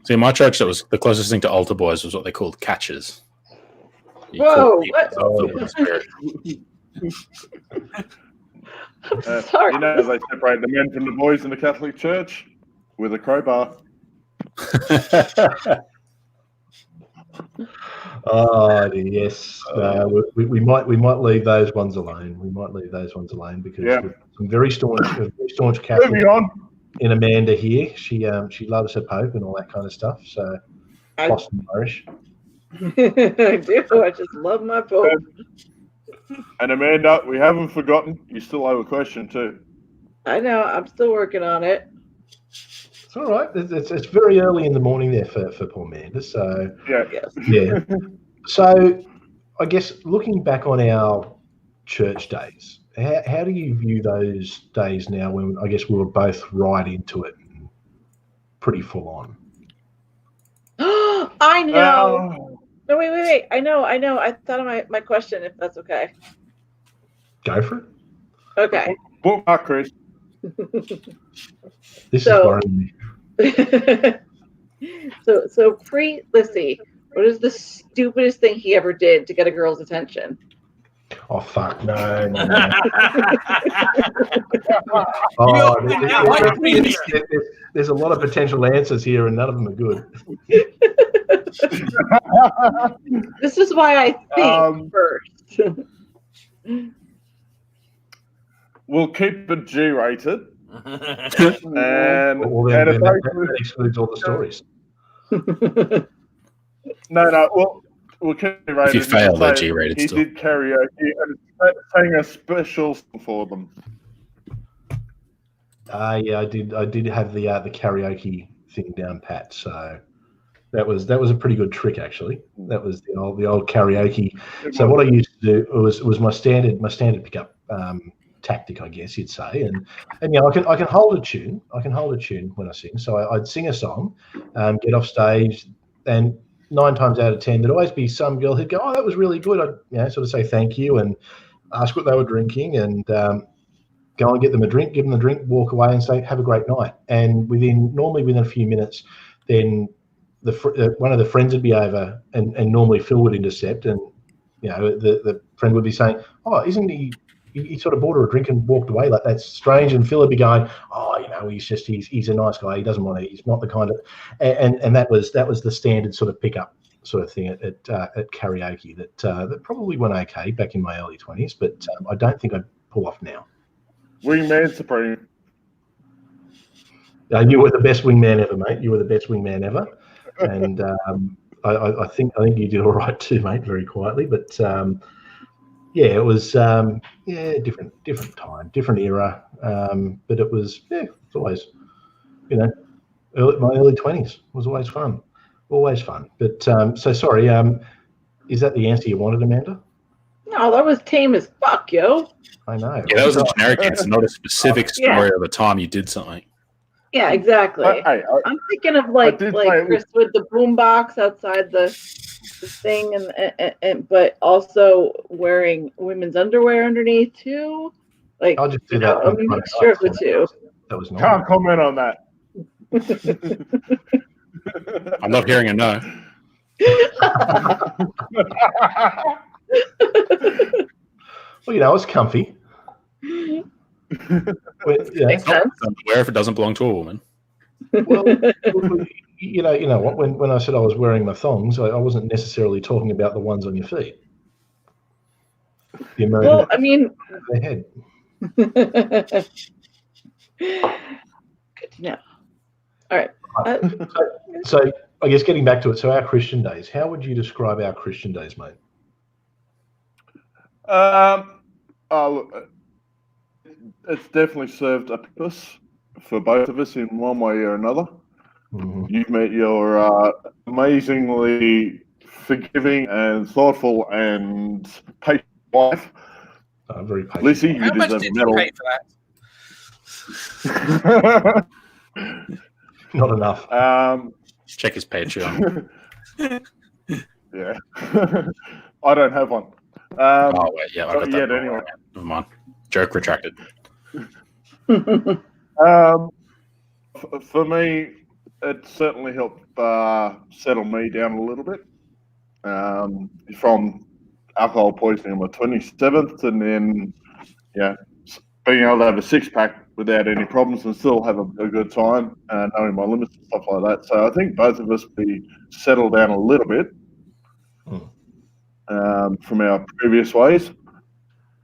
See, in my church, that was the closest thing to Altar Boys was what they called catchers. Whoa! Sorry. They separate the men from the boys in the Catholic Church with a crowbar. Oh yes, we might leave those ones alone. We might leave those ones alone because Yeah. we've got some very staunch Moving Catholic on. in Amanda here. She loves her Pope and all that kind of stuff. So Boston Irish. I do. I just love my Pope. And Amanda, we haven't forgotten. You still owe a question too. I know. I'm still working on it. It's all right. It's very early in the morning there for poor Amanda. So Yeah. Yes. yeah. So I guess looking back on our church days, how do you view those days now when I guess we were both right into it and pretty full on? I know. No, wait. I know. I thought of my question, if that's okay. Go for it. Okay. Bookmark, Chris. This So- is worrying me. so let's see. What is the stupidest thing he ever did to get a girl's attention? Oh fuck no. There's a lot of potential answers here, and none of them are good. This is why I think first. We'll keep it G-rated. And Well, then that excludes all the stories. No. We'll keep it rated. If you fail, they're G-rated He still. did karaoke and sang a special song for them. Yeah, I did have the karaoke thing down pat. So that was a pretty good trick actually. That was the old karaoke. So what I used to do was my standard pickup tactic, I guess you'd say, and I can hold a tune. I can hold a tune when I sing. So I'd sing a song, get off stage, and 9 times out of 10, there'd always be some girl who'd go, "Oh, that was really good." I'd sort of say thank you and ask what they were drinking, and go and get them a drink, give them the drink, walk away, and say, "Have a great night." And normally within a few minutes, then one of the friends would be over, and normally Phil would intercept, and the friend would be saying, "Oh, isn't he sort of bought her a drink and walked away? Like, that's strange." And Phil would be going, "Oh, he's a nice guy. He doesn't want to. He's not the kind of," and that was the standard sort of pickup sort of thing at karaoke that probably went okay back in my early 20s, but I don't think I'd pull off now. Wingman Supreme. You were the best wingman ever, mate. You were the best wingman ever, and I think you did all right too, mate. Very quietly, but yeah, it was different time, different era, but it was it's always my early 20s was always fun, But so sorry, is that the answer you wanted, Amanda? No, that was tame as fuck, yo. I know. Yeah, that was a generic answer, not a specific story of the time you did something. Yeah, exactly. Hey, I'm thinking of like Chris with the boombox outside the thing, and but also wearing women's underwear underneath too. Like, I'll just do that. A mixture of the two. That was nice. Can't comment on that. I'm not hearing a no. Well, it's comfy. Makes sense. Underwear if it doesn't belong to a woman. Well, you know what? When I said I was wearing my thongs, I wasn't necessarily talking about the ones on your feet. Well, I mean, their head. Good to know. All right. So I guess getting back to it. So our Christian days. How would you describe our Christian days, mate? Look, it's definitely served a purpose for both of us in one way or another. Mm-hmm. You've met your amazingly forgiving and thoughtful and patient wife. Very patient. Lizzie, you How much deserve did a you medal. pay for that? Not enough. Check his Patreon. Yeah. I don't have one. Oh, wait, yeah, I got that. Yet, anyway. Never mind. Joke retracted. For me, it certainly helped settle me down a little bit. From alcohol poisoning on my 27th, and then being able to have a 6-pack without any problems and still have a good time, knowing my limits and stuff like that. So I think both of us be settled down a little bit from our previous ways.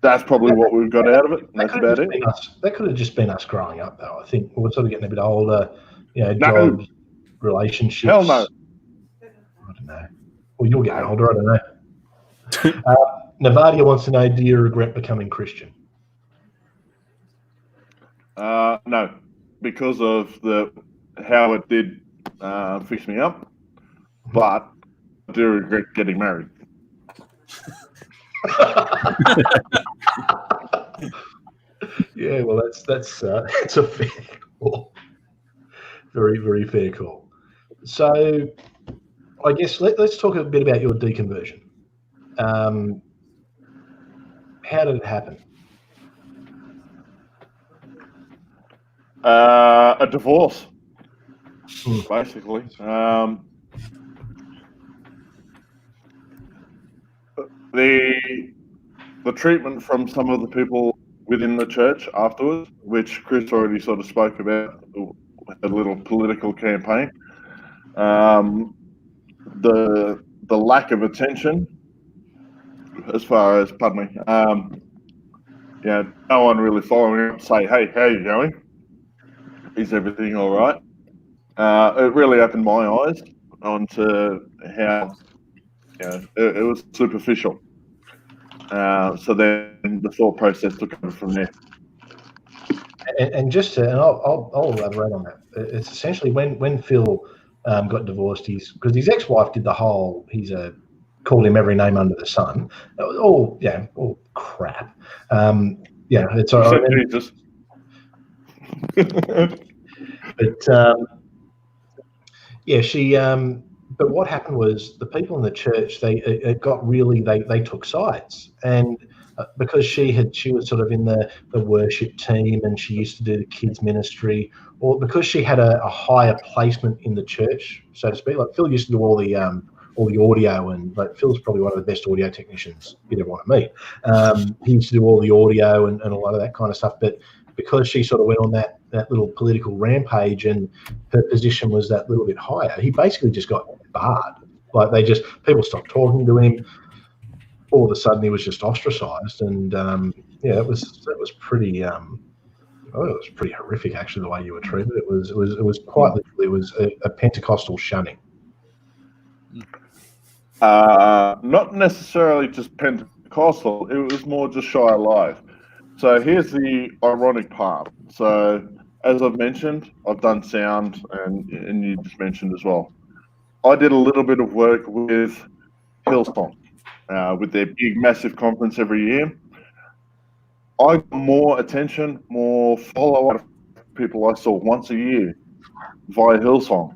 That's probably what we've got out of it. And that's about it. That could have just been us growing up, though. I think we're sort of getting a bit older, No. jobs, relationships. Hell no. I don't know. Well, you're getting older. I don't know. Navadia wants to know, do you regret becoming Christian? No, because of how it did fix me up. But I do regret getting married. Yeah, well, that's a fair call. Very, very fair call. So, I guess let's talk a bit about your deconversion. How did it happen? A divorce, basically. The treatment from some of the people within the church afterwards, which Chris already sort of spoke about, a little political campaign. The lack of attention, as far as, pardon me, no one really following up to say, hey, how you going? Is everything all right? It really opened my eyes onto how it was superficial. So then the thought process took over from there. And just to, and I'll elaborate on that. It's essentially when Phil got divorced, because his ex-wife did the whole, called him every name under the sun. It was all crap. It's all right. Jesus. But she. But what happened was the people in the church they took sides, and because she was sort of in the worship team and she used to do the kids ministry, or because she had a higher placement in the church, so to speak. Like Phil used to do all the audio, and like Phil's probably one of the best audio technicians you'd ever want to meet. He used to do all the audio and a lot of that kind of stuff, but because she sort of went on that little political rampage and her position was that little bit higher, he basically just got barred. Like people stopped talking to him. All of a sudden, he was just ostracized, and it was pretty. It was pretty horrific, actually, the way you were treated. It was quite literally, it was a Pentecostal shunning. Not necessarily just Pentecostal. It was more just shy alive. So here's the ironic part. So as I've mentioned, I've done sound, and you just mentioned as well. I did a little bit of work with Hillsong, with their big, massive conference every year. I got more attention, more follow-up people I saw once a year via Hillsong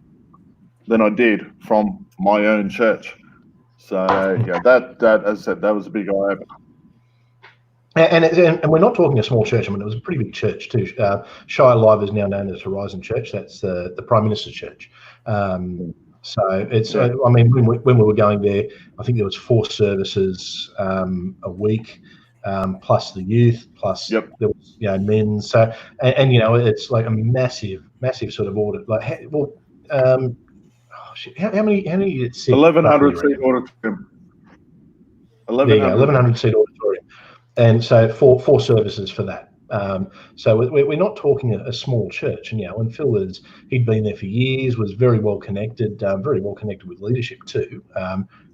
than I did from my own church. So that as I said, that was a big eye-opener. And we're not talking a small church. I mean, it was a pretty big church too. Shire Live is now known as Horizon Church. That's the Prime Minister's church. So it's. I mean, when we were going there, I think there was 4 services a week, plus the youth, plus there was men's. So and it's like a massive sort of audit. Like how many? 1,100 seat auditorium. 1,100 seat auditorium. And so four services for that. So we're not talking a small church. And and Phil he'd been there for years, was very well connected with leadership too.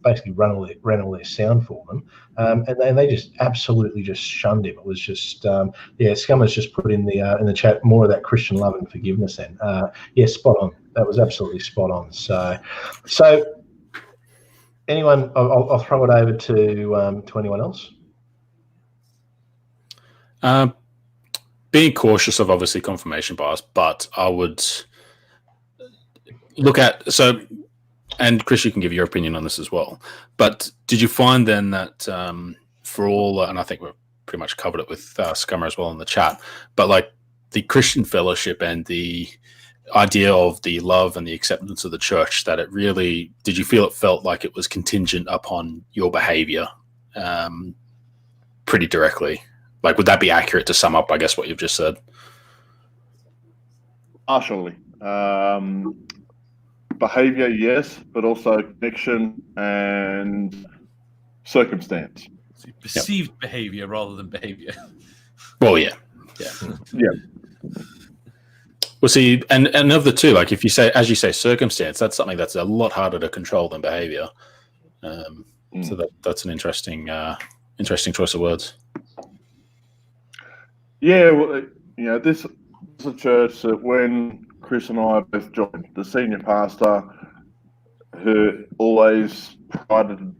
Basically ran all their sound for them, and they just absolutely just shunned him. It was just Scummer's just put in the chat more of that Christian love and forgiveness. Then spot on. That was absolutely spot on. So anyone, I'll throw it over to anyone else. Being cautious of obviously confirmation bias, but I would look at and Chris, you can give your opinion on this as well. But did you find then that for all, and I think we've pretty much covered it with Scummer as well in the chat, but like the Christian fellowship and the idea of the love and the acceptance of the church, that it really, did you feel it felt like it was contingent upon your behavior pretty directly? Like, would that be accurate to sum up, I guess, what you've just said? partially. Behavior, yes, but also connection and circumstance. Perceived behavior rather than behavior. Well, yeah. Well, see, and of the two, like if you say, as you say, circumstance, that's something that's a lot harder to control than behavior. So that's an interesting choice of words. Yeah, well, this is a church that when Chris and I both joined, the senior pastor, who always prided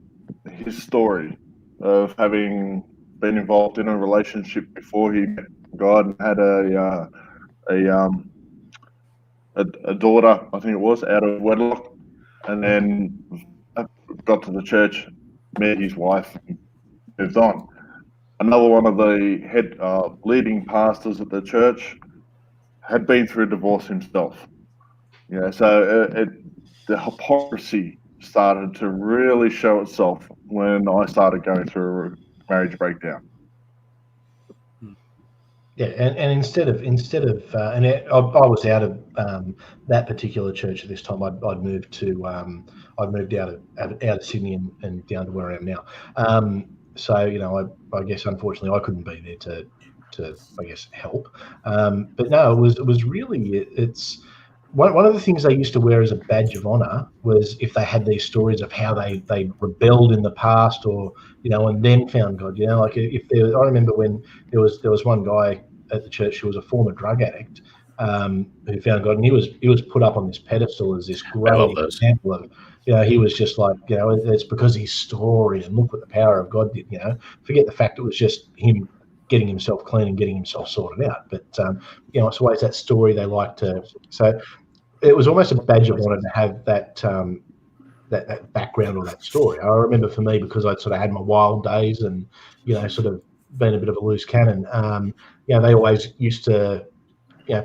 his story of having been involved in a relationship before he met God and had a daughter, I think it was, out of wedlock, and then got to the church, met his wife, and moved on. Another one of the head leading pastors at the church had been through a divorce himself. So the hypocrisy started to really show itself when I started going through a marriage breakdown. Yeah, and instead of and I was out of that particular church at this time. I'd moved to I'd moved out of Sydney and down to where I am now. So I guess unfortunately I couldn't be there to I guess help. But no, it was really it's one of the things they used to wear as a badge of honor was if they had these stories of how they rebelled in the past or and then found God. Like if I remember when there was one guy at the church who was a former drug addict who found God, and he was put up on this pedestal as this great example of he was just like it's because of his story and look what the power of God did. Forget the fact it was just him getting himself clean and getting himself sorted out. But it's always that story they like to. So it was almost a badge of honor to have that that background or that story. I remember for me, because I'd sort of had my wild days and sort of been a bit of a loose cannon. They always used to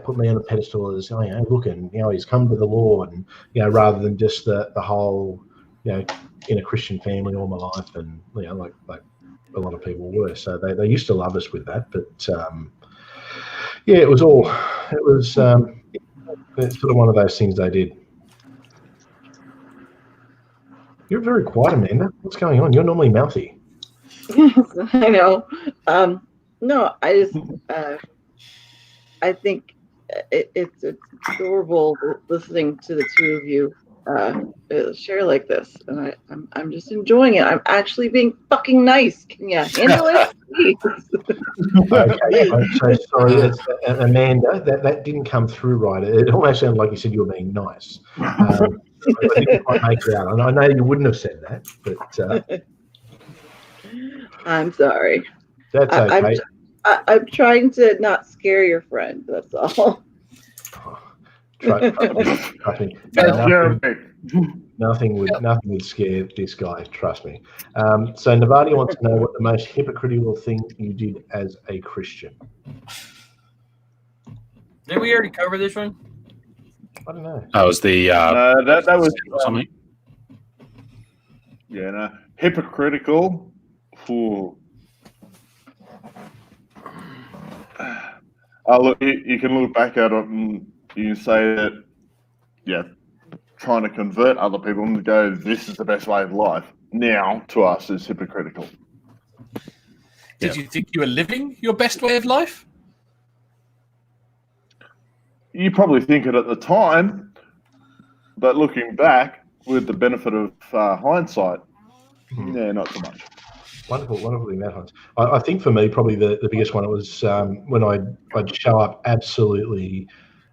put me on a pedestal as look, and he's come to the Lord, and rather than just the whole in a Christian family all my life, and like a lot of people were. So they used to love us with that. But it's sort of one of those things they did. You're very quiet, Amanda. What's going on? You're normally mouthy. Yes, I know. No, I just I think it's adorable listening to the two of you share like this, and I'm just enjoying it. I'm actually being fucking nice. Can you handle it, please? Okay, I'm so sorry, Amanda. That didn't come through right. It almost sounded like you said you were being nice. I didn't quite make it out, and I know you wouldn't have said that, but I'm sorry. That's okay. I'm trying to not scare your friend. That's all. Trust me. Nothing would scare this guy. Trust me. So Navadi wants to know what the most hypocritical thing you did as a Christian. Did we already cover this one? I don't know. That was the that was something. Hypocritical. Look, you can look back at it and you can say that, trying to convert other people and go, this is the best way of life, now to us is hypocritical. Did you think you were living your best way of life? You probably think it at the time, but looking back with the benefit of hindsight, not so much. Wonderful in that hunt. I think for me, probably the biggest one, it was when I'd show up absolutely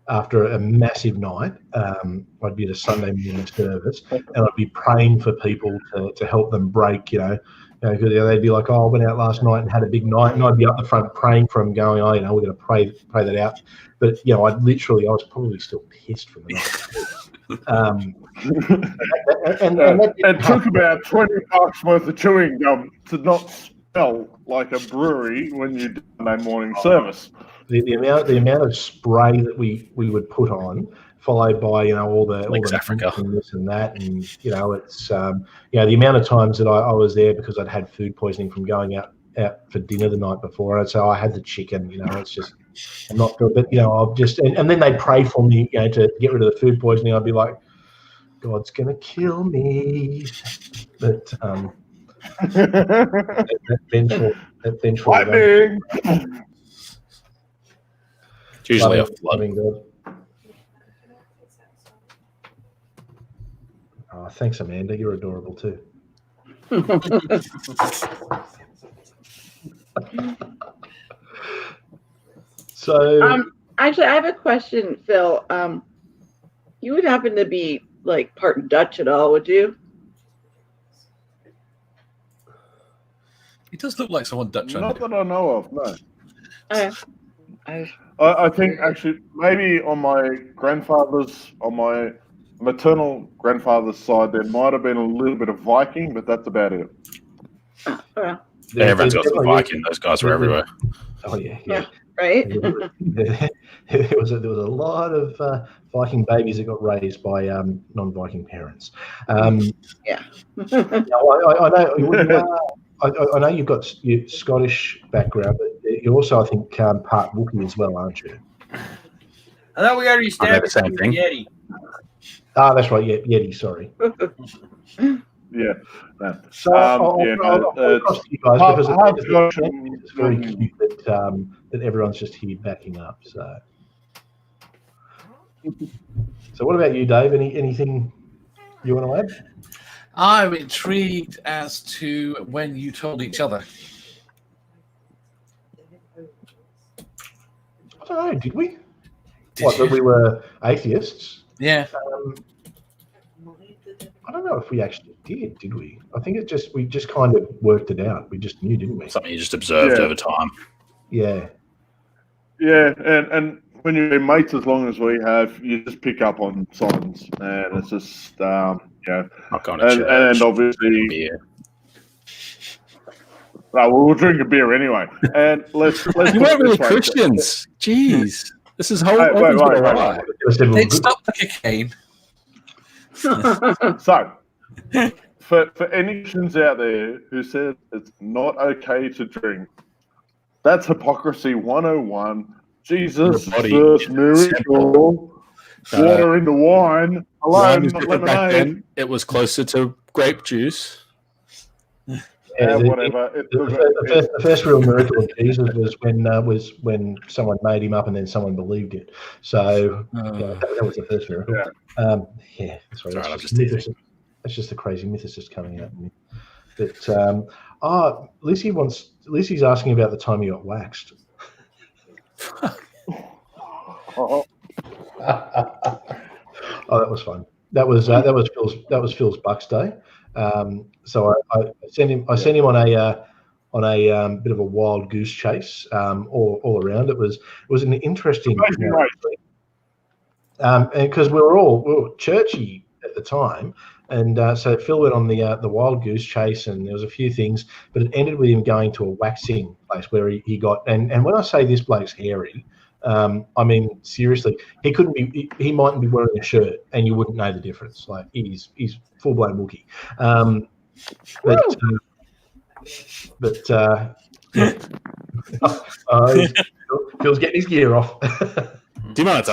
after a massive night. I'd be at a Sunday morning service, and I'd be praying for people to help them break, because they'd be like, "Oh, I went out last night and had a big night," and I'd be up the front praying for them, going, "Oh, we're going to pray that out." But I was probably still pissed from the night. And it took about $20 worth of chewing gum to not smell like a brewery when you did Sunday morning service. The amount of spray that we would put on, followed by all the Africa and this and that, and it's the amount of times that I was there because I'd had food poisoning from going out out for dinner the night before, and so I had the chicken. It's just I'm not good, but I'll just and then they pray for me, to get rid of the food poisoning. I'd be like, God's gonna kill me, but that vengeful Lightning! It's usually a loving flood. God. Oh, thanks, Amanda. You're adorable too. So, actually, I have a question, Phil. You would happen to be like part Dutch at all, would you? He does look like someone Dutch. Not that I know of, no. I I think actually maybe on my maternal grandfather's side, there might have been a little bit of Viking, but that's about it. Yeah, everyone's got some Viking. Those guys were everywhere. Oh yeah. Right. There was a lot of Viking babies that got raised by non-Viking parents. Yeah. I know. I know you've got your Scottish background, but you're also, I think, part Wookiee as well, aren't you? I thought we already established the same thing. Yeti. Ah, that's right. Yeti. Sorry. Yeah. No. So I'll cross to you guys because it's very cute that everyone's just here backing up. So what about you, Dave? Anything you want to add? I'm intrigued as to when you told each other. I don't know. Did we? That we were atheists? Yeah. I don't know if we actually did we? I think we just kind of worked it out. We just knew, didn't we? Something you just observed over time. Yeah. Yeah, and when you're mates as long as we have, you just pick up on signs, and it's just Not going to church. and obviously, Beer. we'll drink a beer anyway. And let's You put it weren't really this way. Christians. Jeez, this is whole. Wait. They'd stop the cocaine. So, for any Christians out there who said it's not okay to drink, that's hypocrisy 101. Jesus' first miracle, water into wine, alone, not Back lemonade. then, it was closer to grape juice. Whatever. The first real miracle of Jesus was when someone made him up and then someone believed it. So that was the first miracle. Yeah. Sorry, That's just the crazy mythicist coming out. But Lucy's asking about the time you got waxed. Oh, Oh, that was fun. That was Phil's Bucks Day. So I sent him on a bit of a wild goose chase all around. It was an interesting, and because we were churchy at the time, and so Phil went on the wild goose chase, and there was a few things, but it ended with him going to a waxing place where he got and when I say this bloke's hairy. I mean, seriously, he mightn't be wearing a shirt and you wouldn't know the difference. Like he's full blown Wookiee. Phil's getting his gear off. Do you mind?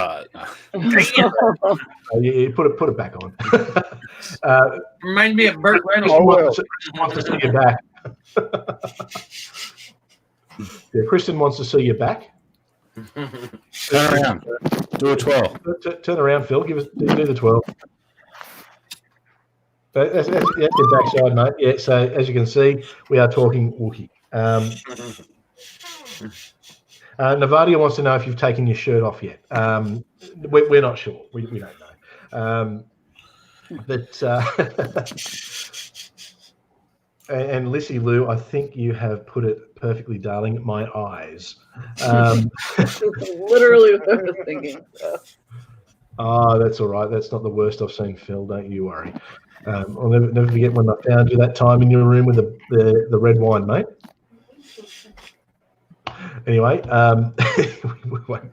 Yeah, put it back on. Reminds me of Burt Reynolds. Wants to see your back. Yeah, Kristen wants to see your back. Turn around. Do a 12. Turn around, Phil. Do the 12. That's the backside, mate. Yeah. So as you can see, we are talking Wookiee. Navadia wants to know if you've taken your shirt off yet. We're not sure. We don't know. And Lissy Lou, I think you have put it perfectly, darling. My eyes. Literally what I was thinking. Oh, that's all right. That's not the worst I've seen, Phil. Don't you worry. I'll never forget when I found you that time in your room with the red wine, mate. Anyway,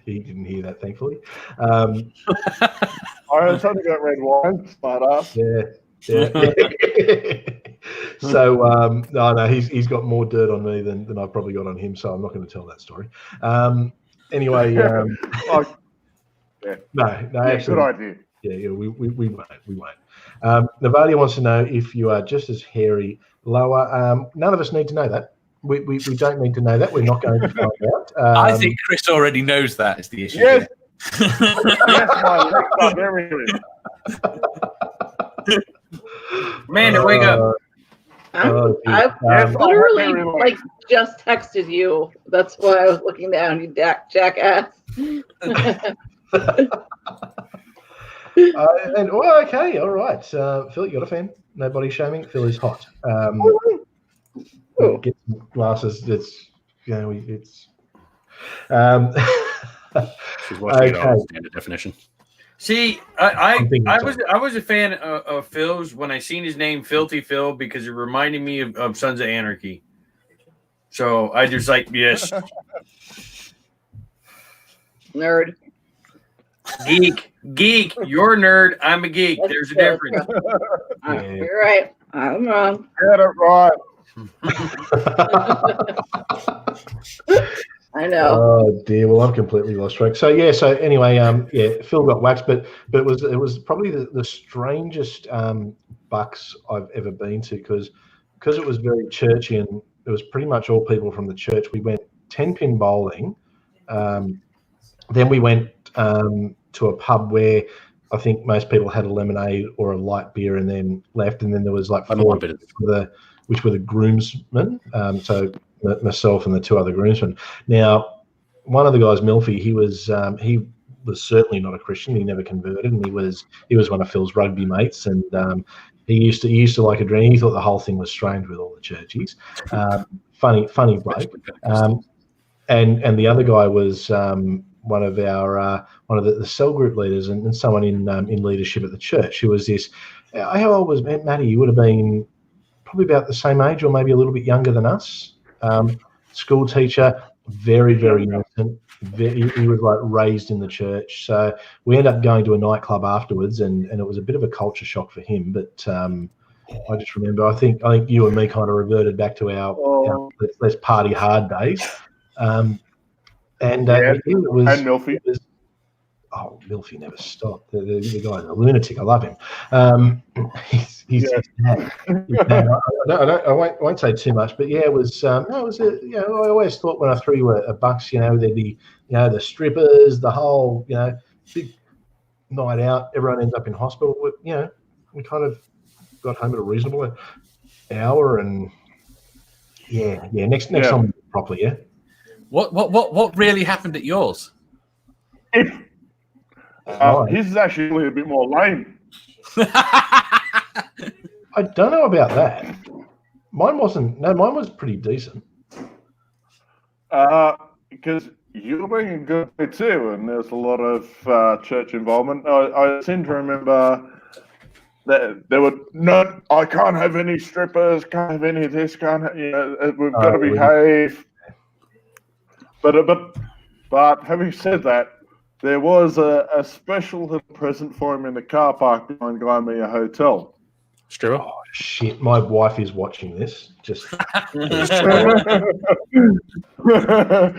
he didn't hear that, thankfully. I was talking about red wine, smart ass. Yeah. So no, he's got more dirt on me than I've probably got on him. So I'm not going to tell that story. Anyway, Oh, no, yeah, actually, good idea. yeah, we won't. Navadia wants to know if you are just as hairy, lower. None of us need to know that. We don't need to know that. We're not going to find out. I think Chris already knows that is the issue. Yes. Here. Yes, my legs are very Amanda, wake up. Oh, I've Yes, literally very well. like just texted you. That's why I was looking down. You jackass. Okay, all right. Phil, you got a fan? No body shaming. Phil is hot. Get some glasses. It's it's. She's watching it Okay. on standard definition. See, I'm thinking I so. was a fan of Phil's when I seen his name Filthy Phil because it reminded me of Sons of Anarchy. So I just like yes, Nerd. geek. You're a nerd. I'm a geek. There's a difference. You're right. I'm wrong. Get it right. I know. Oh dear. Well, I'm completely lost track. So yeah. So anyway, Phil got waxed, but it was probably the strangest bucks I've ever been to because it was very churchy and it was pretty much all people from the church. We went 10-pin bowling. Then we went to a pub where I think most people had a lemonade or a light beer and then left. And then there was like four, which were the groomsmen. So myself and the two other groomsmen. Now, one of the guys, Milfy, he was certainly not a Christian. He never converted, and he was one of Phil's rugby mates. And he used to like a drink. He thought the whole thing was strange with all the churchies. Funny bloke. And the other guy was one of the cell group leaders and someone in leadership at the church. Who was this? How old was Matty? You would have been probably about the same age, or maybe a little bit younger than us. School teacher, very innocent. He was like raised in the church. So we ended up going to a nightclub afterwards, and it was a bit of a culture shock for him. But I just remember, I think you and me kind of reverted back to our let's party hard days. And it was, and Milfy. Milfy never stopped. The guy's a lunatic. I love him. He's mad. I won't say too much, but yeah, it was. It was. I always thought when I threw a bucks, there'd be, the strippers, the whole, big night out. Everyone ends up in hospital. We kind of got home at a reasonable hour, and next time properly. Yeah. What really happened at yours? His is actually a bit more lame. I don't know about that. Mine wasn't. No, mine was pretty decent. Because you were being a good bit too, and there's a lot of church involvement. I seem to remember that there were no. I can't have any strippers. Can't have any of this. Can't. We've got to behave. But having said that, there was a special present for him in the car park behind Gymea Hotel. Stripper? Oh shit! My wife is watching this. Just Did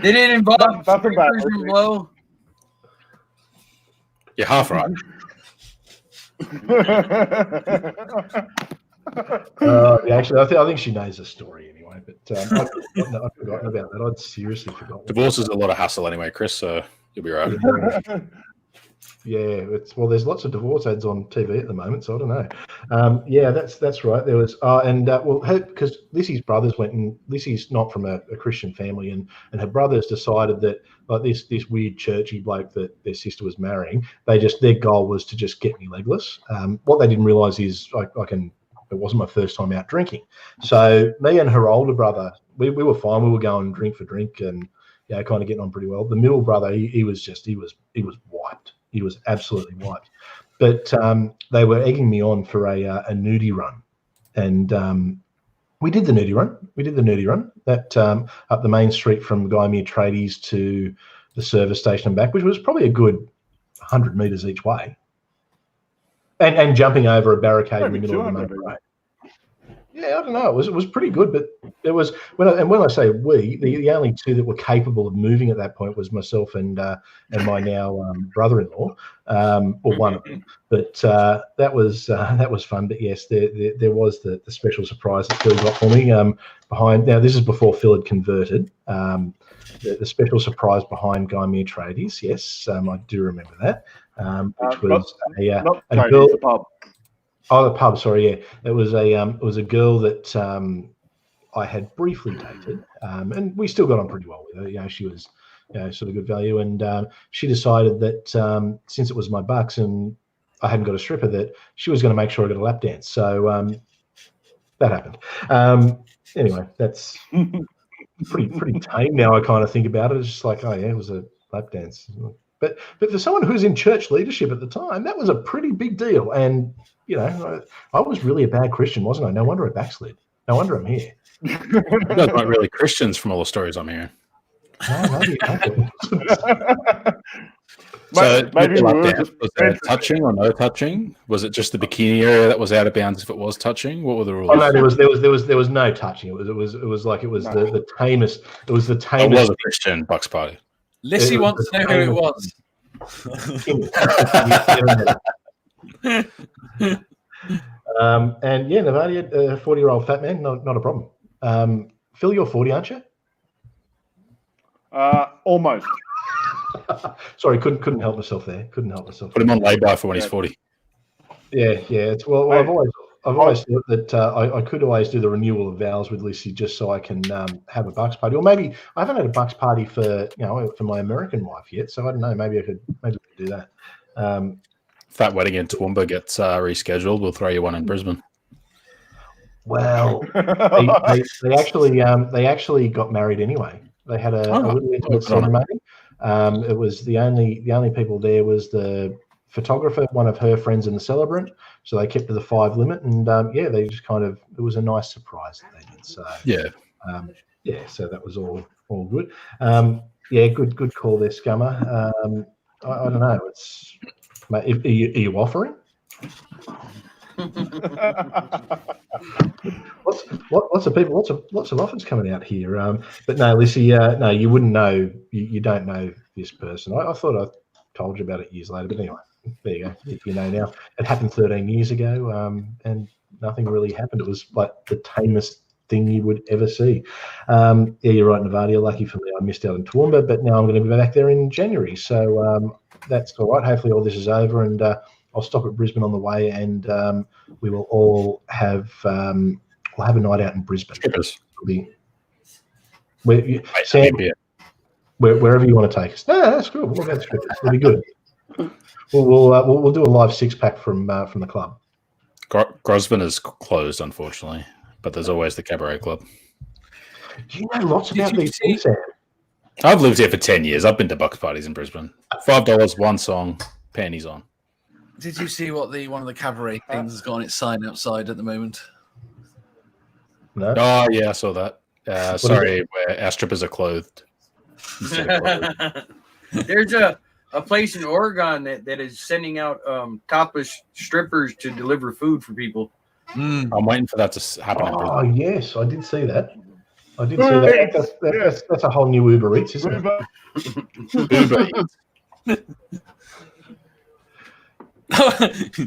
it involve strippers and blow? You're half right. Actually, I think she knows the story anyway. But I'd forgotten about that. I'd seriously forgotten. Divorce is a lot of hassle anyway, Chris. So you'll be right. Yeah, there's lots of divorce ads on TV at the moment, so I don't know. That's right. There was, because Lissy's brothers went, and Lissy's not from a Christian family, and her brothers decided that like this weird churchy bloke that their sister was marrying, their goal was to just get me legless. What they didn't realise is it wasn't my first time out drinking. So me and her older brother, we were fine. We were going drink for drink and kind of getting on pretty well. The middle brother, he was wiped. He was absolutely wiped. But they were egging me on for a nudie run, and we did the nudie run. That up the main street from Gymea Tradies to the service station and back, which was probably a good 100 metres each way. And jumping over a barricade in the middle of the main road. Yeah, I don't know. It was pretty good, but it was when I say we, the only two that were capable of moving at that point was myself and my now brother-in-law, or one of them. But that was fun. But yes, there was the special surprise that Phil got for me behind. Now this is before Phil had converted. The special surprise behind Guymere Tradies. Yes, I do remember that. Which was a girl. The pub. Oh, the pub. Sorry, yeah. It was a girl that I had briefly dated, and we still got on pretty well with her. She was, sort of good value, and she decided that since it was my bucks and I hadn't got a stripper, that she was going to make sure I got a lap dance. So that happened. Anyway, that's pretty tame now. I kind of think about it. It's just like, oh yeah, it was a lap dance. But for someone who's in church leadership at the time, that was a pretty big deal. And I was really a bad Christian, wasn't I? No wonder I backslid. No wonder I'm here. You guys aren't really Christians from all the stories I'm hearing. No, maybe. So maybe was there touching or no touching? Was it just the bikini area that was out of bounds if it was touching? What were the rules? Oh no, there was no touching. It was the tamest. It was the tamest. It was a Christian bucks party. Lissy wants to know who it was. And yeah, Nevada, a 40-year-old fat man, not a problem. Phil, you're 40, aren't you? Almost. Sorry, couldn't help myself there. Couldn't help myself. Put him on lay-by for when he's 40. Yeah. It's I've always thought that I could always do the renewal of vows with Lissy just so I can have a bucks party, or maybe I haven't had a bucks party for my American wife yet. So I don't know. Maybe I could do that. If that wedding in Toowoomba gets rescheduled, we'll throw you one in Brisbane. Well, they actually got married anyway. They had a little intimate ceremony. It was the only people there was the photographer, one of her friends, and the celebrant. So they kept to the 5 limit, and they just it was a nice surprise that they did. So so that was all good. Good call there, Scummer. I don't know. Are you offering? Lots of people, lots of offers coming out here. But no, Lissy, no, you wouldn't know. You don't know this person. I thought I told you about it years later, but anyway, there you go. You know now. It happened 13 years ago, and nothing really happened. It was like the tamest thing you would ever see. You're right, Nevada. Lucky for me, I missed out on Toowoomba, but now I'm going to be back there in January. So that's all right. Hopefully, all this is over, and I'll stop at Brisbane on the way, and we will all have we'll have a night out in Brisbane. Sam, wherever you want to take us. No, that's cool. We'll go to Strippers. It'll be good. We'll do a live 6-pack from the club. Grosvenor is closed, unfortunately, but there's always the Cabaret Club. Do you know lots about these things, Sam? I've lived here for 10 years. I've been to bucks parties in Brisbane. $5, one song, panties on. Did you see what one of the cabaret things has got on its sign outside at the moment? No. Oh yeah, I saw that. Sorry, where our strippers are clothed. There's a place in Oregon that is sending out topless strippers to deliver food for people. I'm waiting for that to happen. Oh yes, I did see that. See that. That's a whole new Uber Eats, isn't it? Uber Eats.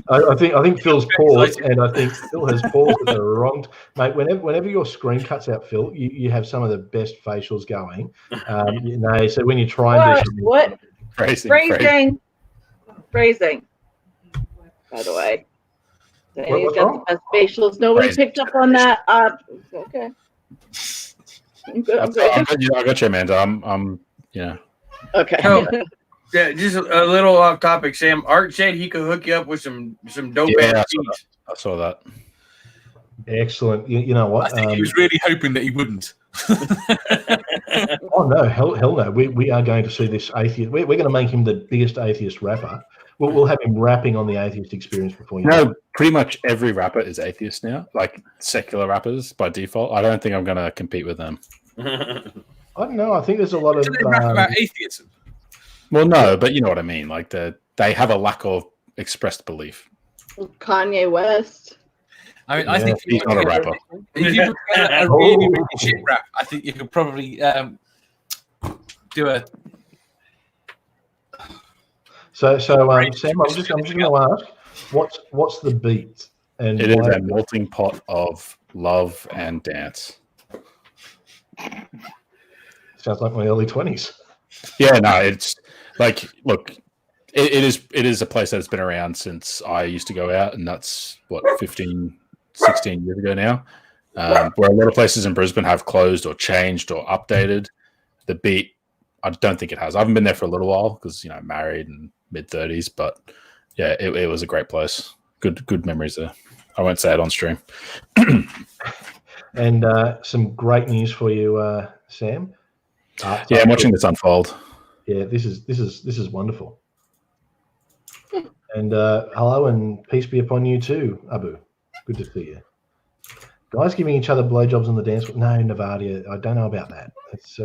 I think Phil's paused, and I think Phil has paused at the wrong. Mate, whenever your screen cuts out, Phil, you have some of the best facials going. So when you try and do what? Phrasing. By the way, he's got the best facials. Nobody picked up on that. Okay. I'm good. I got you, Amanda. I'm Okay. Oh, yeah, just a little off topic, Sam. Art said he could hook you up with some dope ass beats. I saw that. Excellent. You know what? I think he was really hoping that he wouldn't. Oh no, hell no. We are going to see this atheist. We're going to make him the biggest atheist rapper. We'll have him rapping on the Atheist Experience before you. No, pretty much every rapper is atheist now. Like secular rappers by default. I don't think I'm going to compete with them. I don't know. I think there's a lot of. Do they rap about atheism? Well, no, but you know what I mean. Like they have a lack of expressed belief. Kanye West. I mean, I think He's not a rapper. if you put a really, really shit rap, I think you could probably do a. So Sam, I'm just going to ask, what's the beat? And It is why- a melting pot of love and dance. Sounds like my early 20s. Yeah, no, it's like, look, it is a place that's been around since I used to go out, and that's what 15, 16 years ago now. Where a lot of places in Brisbane have closed or changed or updated. The beat, I don't think it has. I haven't been there for a little while because married and mid-30s, but yeah, it was a great place. Good memories there. I won't say it on stream. And some great news for you, Sam. Yeah, I'm watching this unfold. Yeah, this is wonderful. And hello and peace be upon you too, Abu. Good to see you. Guys giving each other blowjobs on the dance floor. No, Nevada, I don't know about that.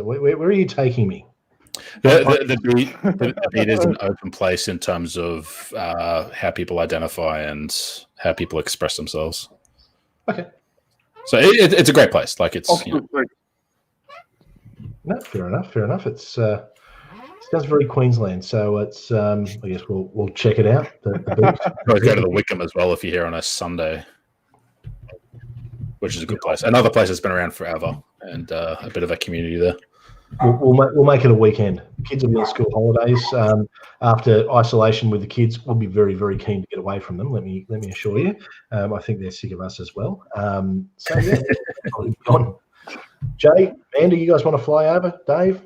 Where are you taking me? The beat is an open place in terms of how people identify and how people express themselves. Okay. So it's a great place. Like it's No, fair enough. It sounds very Queensland, so it's. I guess we'll check it out. The always go to the Wickham as well if you're here on a Sunday, which is a good place. Another place that's been around forever and a bit of a community there. We'll make it a weekend. Kids will be on school holidays. After isolation with the kids, we'll be very, very keen to get away from them. Let me assure you. I think they're sick of us as well. So yeah, on. Jay, Manda, you guys want to fly over? Dave?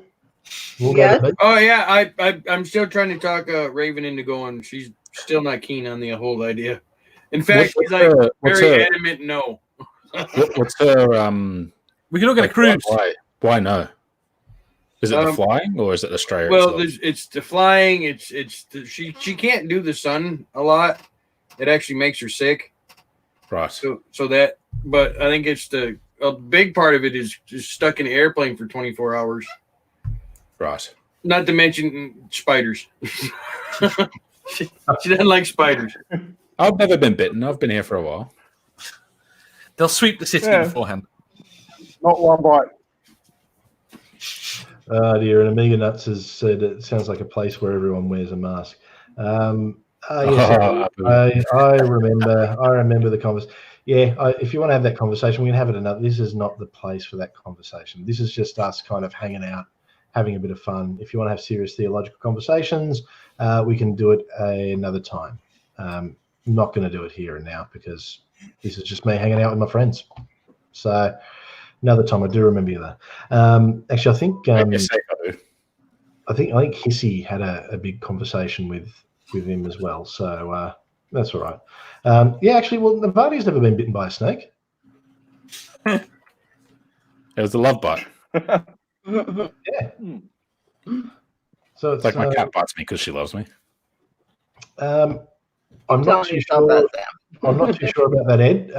We'll go to the beach. Oh yeah, I'm still trying to talk Raven into going. She's still not keen on the whole idea. In fact, she's like very adamant no. What's her We can all get a cruise. Why no? Is it the flying or is it Australia? Well, it's the flying. She can't do the sun a lot. It actually makes her sick. Right. So that, but I think it's a big part of it is just stuck in an airplane for 24 hours. Right. Not to mention spiders. She doesn't like spiders. I've never been bitten. I've been here for a while. They'll sweep the city beforehand. Not one bite. Oh dear, and Amiga Nuts has said it sounds like a place where everyone wears a mask. Yes, I remember the conversation. Yeah, if you want to have that conversation, we can have it another. This is not the place for that conversation. This is just us kind of hanging out, having a bit of fun. If you want to have serious theological conversations, we can do it another time. I'm not going to do it here and now because this is just me hanging out with my friends. So another time, I do remember you that. Actually, I think Hissy had a big conversation with him as well. So that's all right. Yeah, actually, well, Nevada's never been bitten by a snake. It was a love bite. Yeah. So it's like my cat bites me because she loves me. I'm not too sure. I'm not too sure about that, Ed.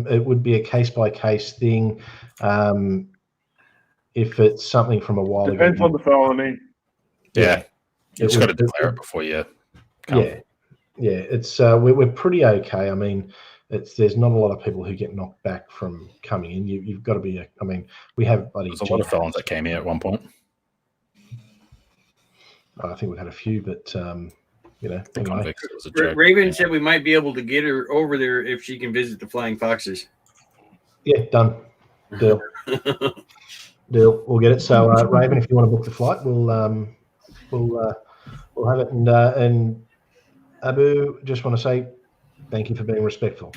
It would be a case-by-case thing. If it's something from a while ago. Depends on the felony. Yeah. You just got to declare it before you come. Yeah. It's we're pretty okay. I mean, there's not a lot of people who get knocked back from coming in. You've got to be. I mean, we have bloody. There's a lot of felons that came here at one point. I think we've had a few, but anyway. Was a joke. Raven said we might be able to get her over there if she can visit the Flying Foxes. Yeah, done. Deal. Deal. We'll get it. So, Raven, if you want to book the flight, we'll have it. And Abu, just want to say thank you for being respectful.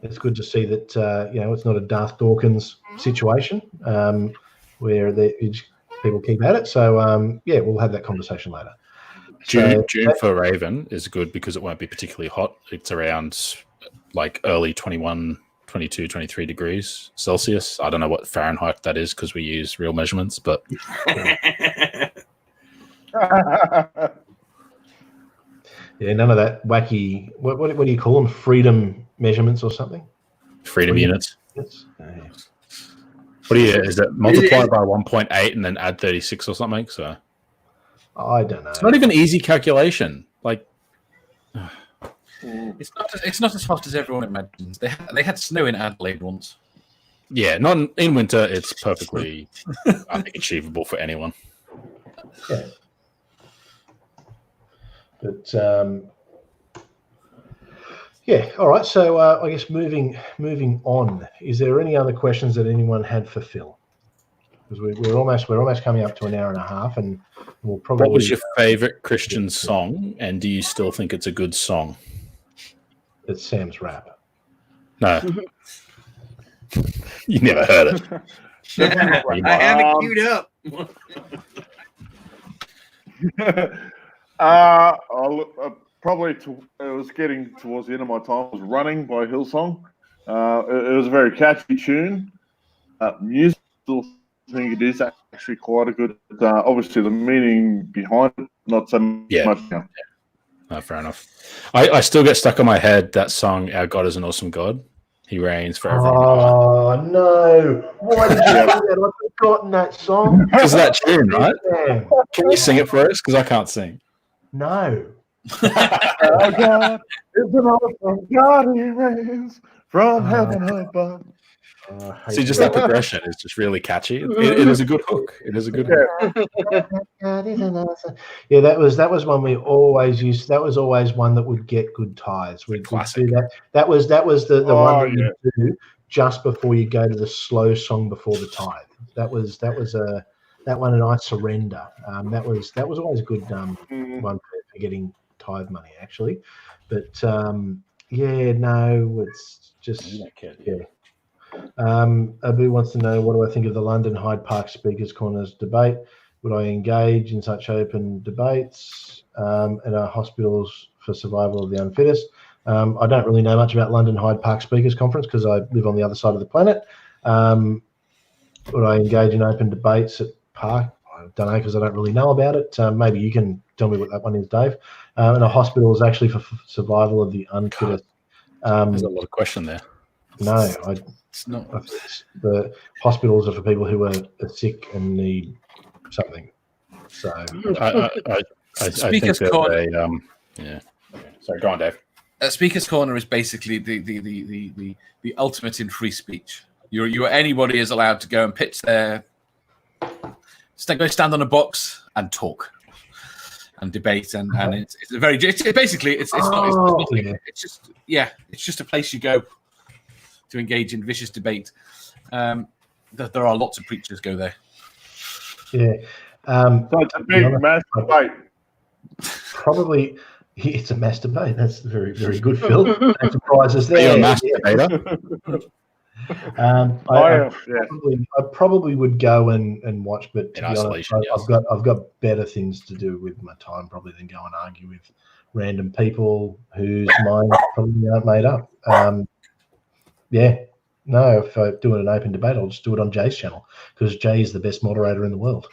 It's good to see that it's not a Darth Dawkins situation where people keep at it. So we'll have that conversation later. June for Raven is good because it won't be particularly hot. It's around like early 21, 22, 23 degrees Celsius. I don't know what Fahrenheit that is because we use real measurements, but yeah, none of that wacky. What do you call them? Freedom measurements or something? Freedom units. Yes. What do you? Is it multiplied by 1.8 and then add 36 or something? So I don't know. It's not even easy calculation. Like It's not as hot as everyone imagines. They had snow in Adelaide once. Yeah, not in winter. It's perfectly, I think, achievable for anyone. Yeah. But yeah, all right. So I guess moving on. Is there any other questions that anyone had for Phil? Because we're almost coming up to an hour and a half, and we'll probably. What was your favorite Christian song, and do you still think it's a good song? It's Sam's rap. No, you never heard it. I have it queued up. It was getting towards the end of my time. It was Running by Hillsong. It was a very catchy tune. Music, still think it is actually quite a good. Obviously, the meaning behind it, not so much. Now. No, fair enough. I still get stuck in my head that song, Our God is an Awesome God. He reigns forever. Oh, no. Why did you do that? I've forgotten that song. Because of that tune, right? Yeah. Can you sing it for us? Because I can't sing. No. Our God is an awesome God. He reigns from heaven above. See, just that progression is just really catchy. It is a good hook. It is a good hook. Yeah, that was one we always used. That was always one that would get good ties. We'd do that. That was the one that you do just before you go to the slow song before the tithe. That one, and I Surrender. That was always a good one for getting tithe money actually. But yeah, no, it's just yeah. Abu wants to know, what do I think of the London Hyde Park Speakers Corners debate? Would I engage in such open debates at our hospitals for survival of the unfittest? I don't really know much about London Hyde Park Speakers Conference because I live on the other side of the planet. Would I engage in open debates at Park? I don't know because I don't really know about it. Maybe you can tell me what that one is, Dave. And a hospital is actually for survival of the unfittest. There's a lot of question there. No, It's not. The hospitals are for people who are sick and need something. So I Speaker's think Corner. yeah. Okay. Sorry, go on, Dave. Speaker's Corner is basically the ultimate in free speech. Anybody is allowed to go and pitch their. Go stand on a box and talk. And debate and it's a very basically it's just a place you go to engage in vicious debate. There are lots of preachers go there. Yeah, So it's a big mass debate. Probably it's a mass debate. That's very, very good, Phil. No surprises there. You're a mass debater. I probably would go and watch, but to In be isolation, honest, yes. I've got better things to do with my time probably than go and argue with random people whose minds probably aren't made up. If I do an open debate, I'll just do it on Jay's channel because Jay is the best moderator in the world.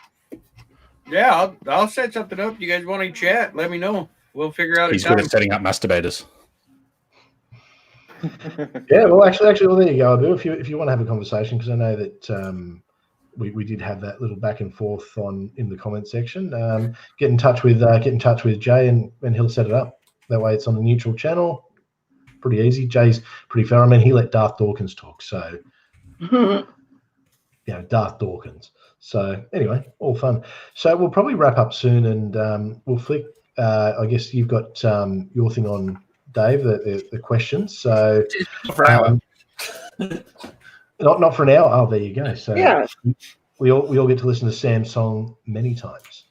Yeah, I'll set something up. You guys want to chat? Let me know. We'll figure out He's a time. good at setting up masturbators. Yeah, well, actually, well, there you go. Abu, if you want to have a conversation, because I know that we did have that little back and forth in the comment section. Get in touch with Jay, and he'll set it up. That way, it's on the neutral channel. Pretty easy. Jay's pretty fair. I mean, he let Darth Dawkins talk, so Darth Dawkins. So anyway, all fun. So we'll probably wrap up soon, and we'll flick. I guess you've got your thing on, Dave, the questions. So For an hour. Not for an hour. Oh, there you go. So Yeah. we all get to listen to Sam's song many times.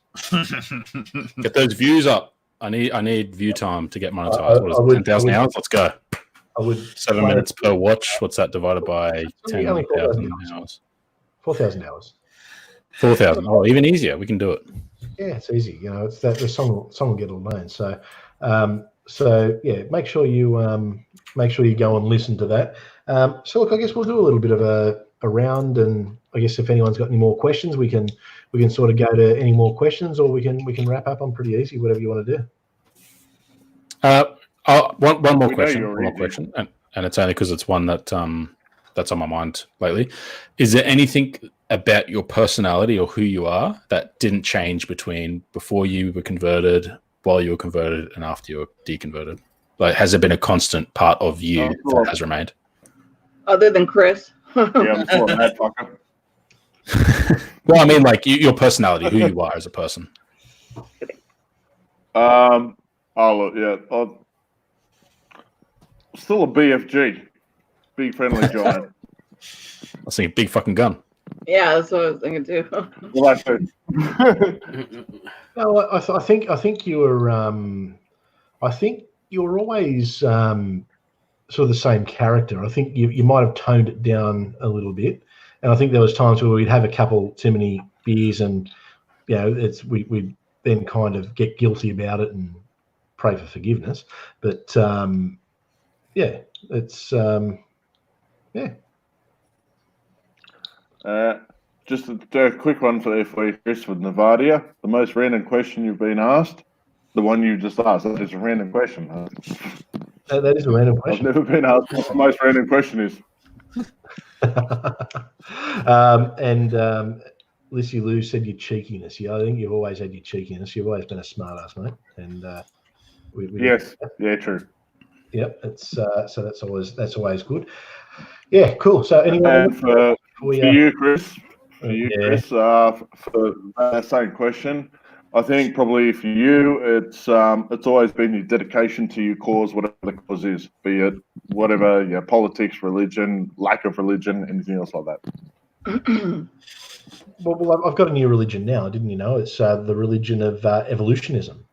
Get those views up. I need view time to get monetized. What is it, 10,000 hours? Let's go. I would 7 minutes per watch. What's that divided by Only 10,000 hours? 4,000 hours. 4,000. Oh, even easier. We can do it. Yeah, it's easy. It's that the song will get all known. So yeah, make sure you go and listen to that. So look, I guess we'll do a little bit of a round, and I guess if anyone's got any more questions, we can sort of go to any more questions, or we can wrap up on pretty easy, whatever you want to do. One more question, and it's only because it's one that that's on my mind lately. Is there anything about your personality or who you are that didn't change between before you were converted, while you were converted, and after you were deconverted? Like, has there been a constant part of you Sure. that has remained? Other than Chris. Yeah, I'm sort of that fucker. Well, I mean, like your personality, who you are as a person. Oh, look, yeah. Still a BFG. Big friendly giant. I was thinking big fucking gun. Yeah, that's what I was thinking too. Well, that's it. No, I think you were. I think you were always sort of the same character. I think you might have toned it down a little bit, and I think there was times where we'd have a couple too many beers, and we'd then kind of get guilty about it and pray for forgiveness. But yeah, it's yeah. Just a quick one for you, Chris, with Nevadia. The most random question you've been asked, the one you just asked, that is a random question. That is a random I've question. never been asked what the most random question is. Lissy Lou said your cheekiness. Yeah, I think you've always had your cheekiness. You've always been a smart ass, mate. And Yes, yeah, true. Yep, it's so that's always good. Yeah, cool. So anyone And for you, Chris, for that same question, I think probably for you, it's always been your dedication to your cause, whatever the cause is, be it whatever, politics, religion, lack of religion, anything else like that. Well, I've got a new religion now, didn't you know? It's the religion of evolutionism,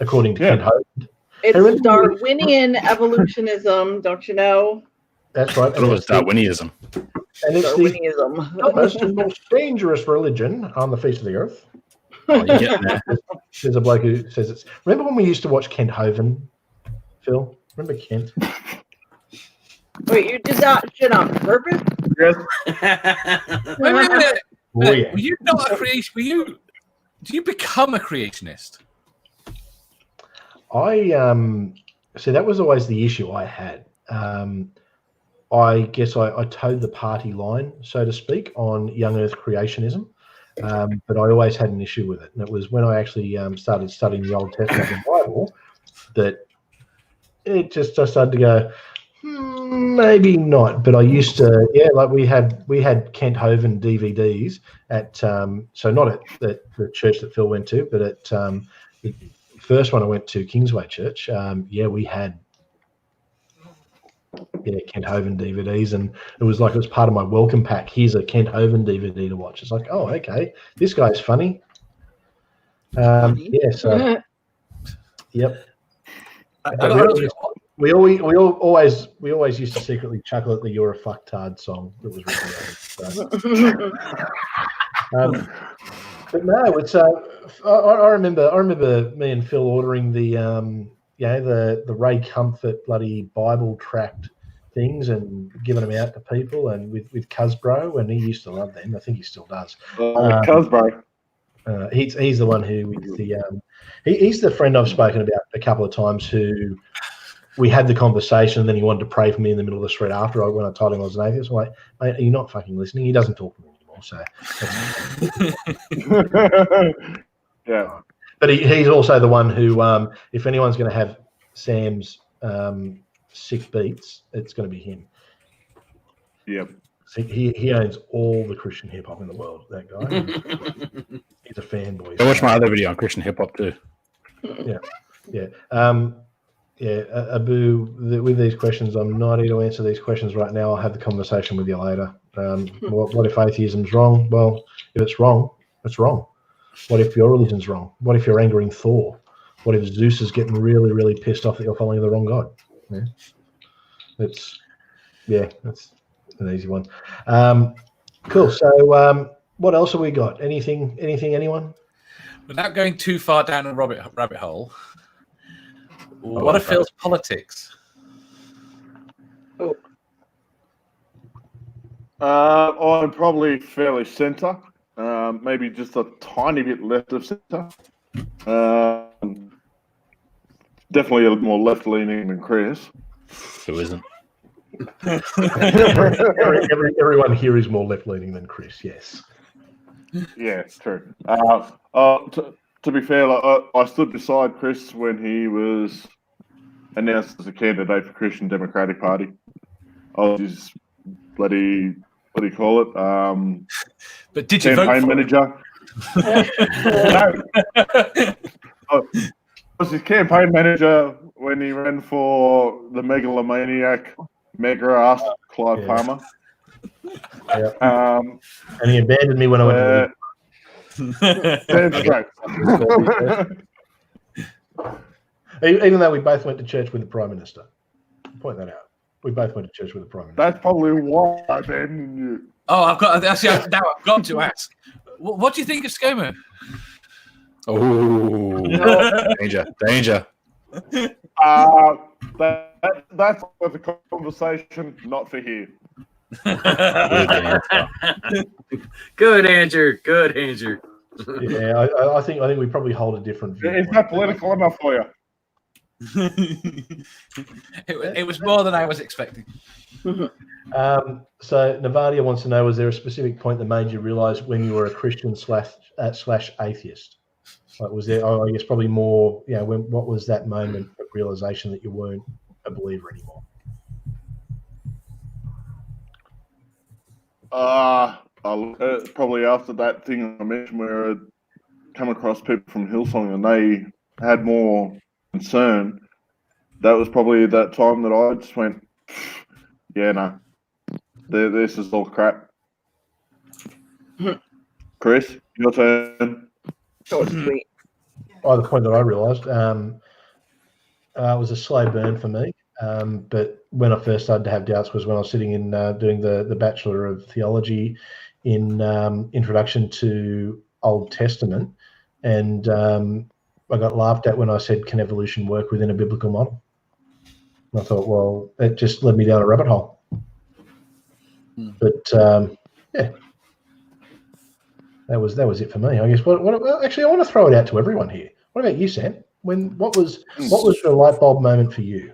according to Kent Hovind. It's Darwinian evolutionism, don't you know? That's right. It was Darwinism. And it's Darwinism. the dumbest and most dangerous religion on the face of the earth. Oh, you're getting there. There's a bloke who says it's. Remember when we used to watch Kent Hovind, Phil? Remember Kent? Wait, you did that shit on purpose? Yes. Wait a minute. Oh, yeah. Were you not a creation? Do you become a creationist? So that was always the issue I had. I guess I towed the party line, so to speak, on young Earth creationism, but I always had an issue with it. And it was when I actually started studying the Old Testament and Bible that I started to go, maybe not. But I used to, like we had Kent Hovind DVDs at so not at the church that Phil went to, but at the first one I went to, Kingsway Church. We had Kent Hovind DVDs, and it was part of my welcome pack. Here's a Kent Hovind DVD to watch. It's like, oh, okay, this guy's funny. So yep. We always used to secretly chuckle at the "You're a Fucktard" song that was written. But no, it's I remember me and Phil ordering the Ray Comfort bloody Bible tract things and giving them out to people, and with Cusbro, and he used to love them. I think he still does. Cusbro. He's the one who is the he's the friend I've spoken about a couple of times who we had the conversation, and then he wanted to pray for me in the middle of the street after when I told him I was an atheist. I'm like, mate, are you not fucking listening? He doesn't talk to me anymore. So yeah. But he's also the one who, if anyone's going to have Sam's sick beats, it's going to be him. Yep. So he owns all the Christian hip hop in the world. That guy. He's a fanboy. I watched my other video on Christian hip hop too. Yeah. Abu, with these questions, I'm not here to answer these questions right now. I'll have the conversation with you later. What if atheism's wrong? Well, if it's wrong, it's wrong. What if your religion's wrong? What if you're angering Thor? What if Zeus is getting really, really pissed off that you're following the wrong god? That's an easy one. Cool. So what else have we got? Anything, anyone? Without going too far down a rabbit hole, what are Phil's politics? I'm probably fairly centre. Maybe just a tiny bit left of centre. Definitely a little more left-leaning than Chris. Who isn't? Everyone here is more left-leaning than Chris. Yes. Yeah, true. To be fair, I stood beside Chris when he was announced as a candidate for Christian Democratic Party. I was his bloody, what do you call it? But did you vote Campaign for manager. No. I was his campaign manager when he ran for the megalomaniac, mega-ass Clive Yeah. Palmer. Yeah. And he abandoned me when I went to That's right. even though we both went to church with the Prime Minister. Point that out. We both went to church with the Prime Minister. That's probably why I abandoned you. Oh, I've got now. I've got to ask. What do you think of ScoMo? Oh, danger. That's for the conversation, not for here. Good answer. Good answer. Yeah, I think we probably hold a different view. Is that political enough for you? It was more than I was expecting. So Navadia wants to know: was there a specific point that made you realise when you were a Christian slash atheist? Like, was there? I guess probably more. What was that moment of realisation that you weren't a believer anymore? Probably after that thing I mentioned where I'd come across people from Hillsong and they had more concern. That was probably that time that I just went, yeah, no, this is all crap. Chris, your turn. So sweet. By the point that I realised, it was a slow burn for me. But when I first started to have doubts was when I was sitting in doing the Bachelor of Theology in Introduction to Old Testament, and I got laughed at when I said, "Can evolution work within a biblical model?" And I thought, well, it just led me down a rabbit hole. But yeah, that was it for me. I guess. Actually, I want to throw it out to everyone here. What about you, Sam? What was the light bulb moment for you?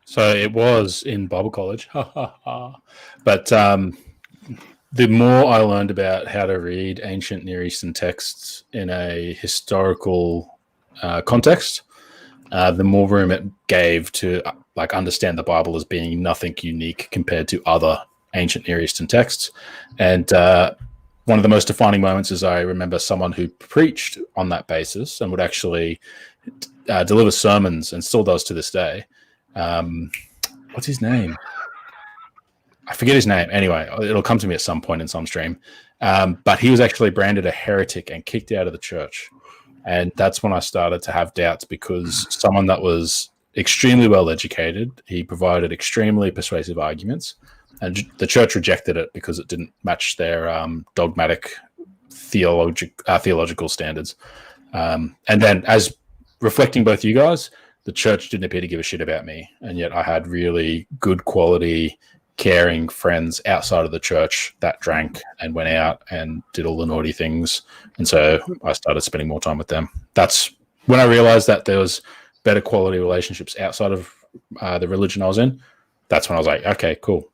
So it was in Bible college. But the more I learned about how to read ancient Near Eastern texts in a historical context, the more room it gave to understand the Bible as being nothing unique compared to other ancient Near Eastern texts. And one of the most defining moments is I remember someone who preached on that basis and would actually deliver sermons, and still does to this day. What's his name? I forget his name. Anyway, it'll come to me at some point in some stream. But he was actually branded a heretic and kicked out of the church. And that's when I started to have doubts, because someone that was extremely well educated, he provided extremely persuasive arguments, and the church rejected it because it didn't match their dogmatic theological standards. And then, as reflecting both you guys, the church didn't appear to give a shit about me, and yet I had really good quality, caring friends outside of the church that drank and went out and did all the naughty things. And so I started spending more time with them. That's when I realized that there was better quality relationships outside of the religion I was in. That's when I was like, okay, cool.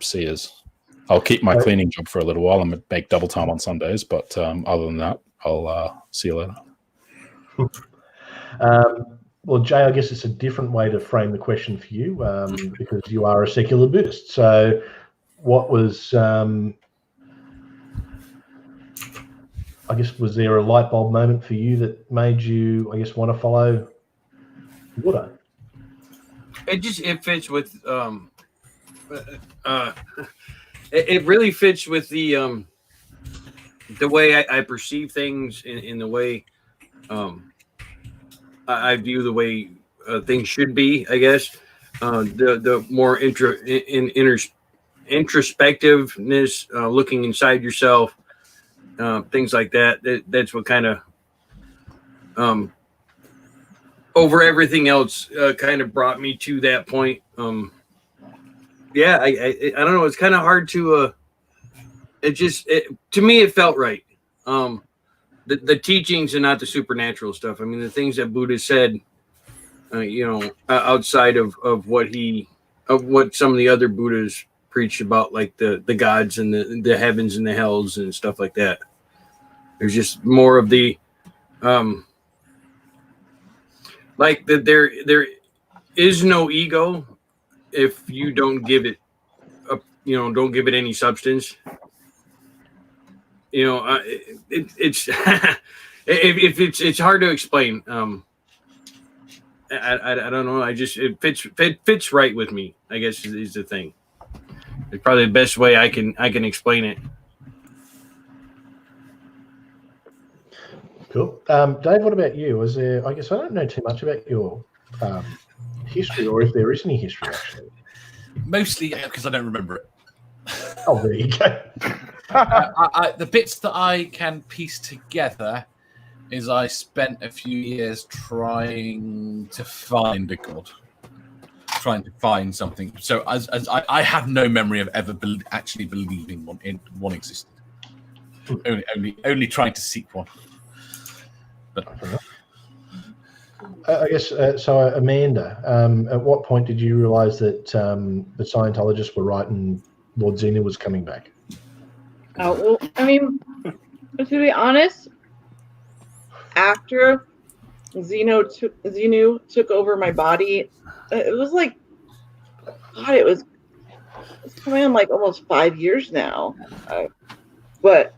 See yous. I'll keep my cleaning job for a little while and make double time on Sundays, but other than that, I'll see you later. Well, Jay, I guess it's a different way to frame the question for you, because you are a secular Buddhist. So what was, I guess, was there a light bulb moment for you that made you, I guess, want to follow Buddha? It fits with, it really fits with the way I perceive things, in the way, I view the way things should be, I guess. The more introspectiveness, looking inside yourself, things like that. That's what kind of, over everything else, kind of brought me to that point. Yeah, I don't know. It's kind of hard to. To me, it felt right. The teachings and not the supernatural stuff. I mean, the things that Buddha said, outside of what some of the other Buddhas preached about, like the gods and the heavens and the hells and stuff like that. There's just more of the, is no ego if you don't give it don't give it any substance. It's it's hard to explain. I don't know. It fits right with me, I guess is the thing. It's probably the best way I can explain it. Cool. Dave, what about you? I guess I don't know too much about your history, or if there is any history actually. Mostly because I don't remember it. Oh, there you go. The bits that I can piece together is I spent a few years trying to find a god, trying to find something. So as I have no memory of ever actually believing one existed. Only trying to seek one. But I guess so. Amanda, at what point did you realise that the Scientologists were right and Lord Xenu was coming back? Oh, well, I mean, to be honest, after Xenu took over my body, it was like, God, it's coming on like almost 5 years now. But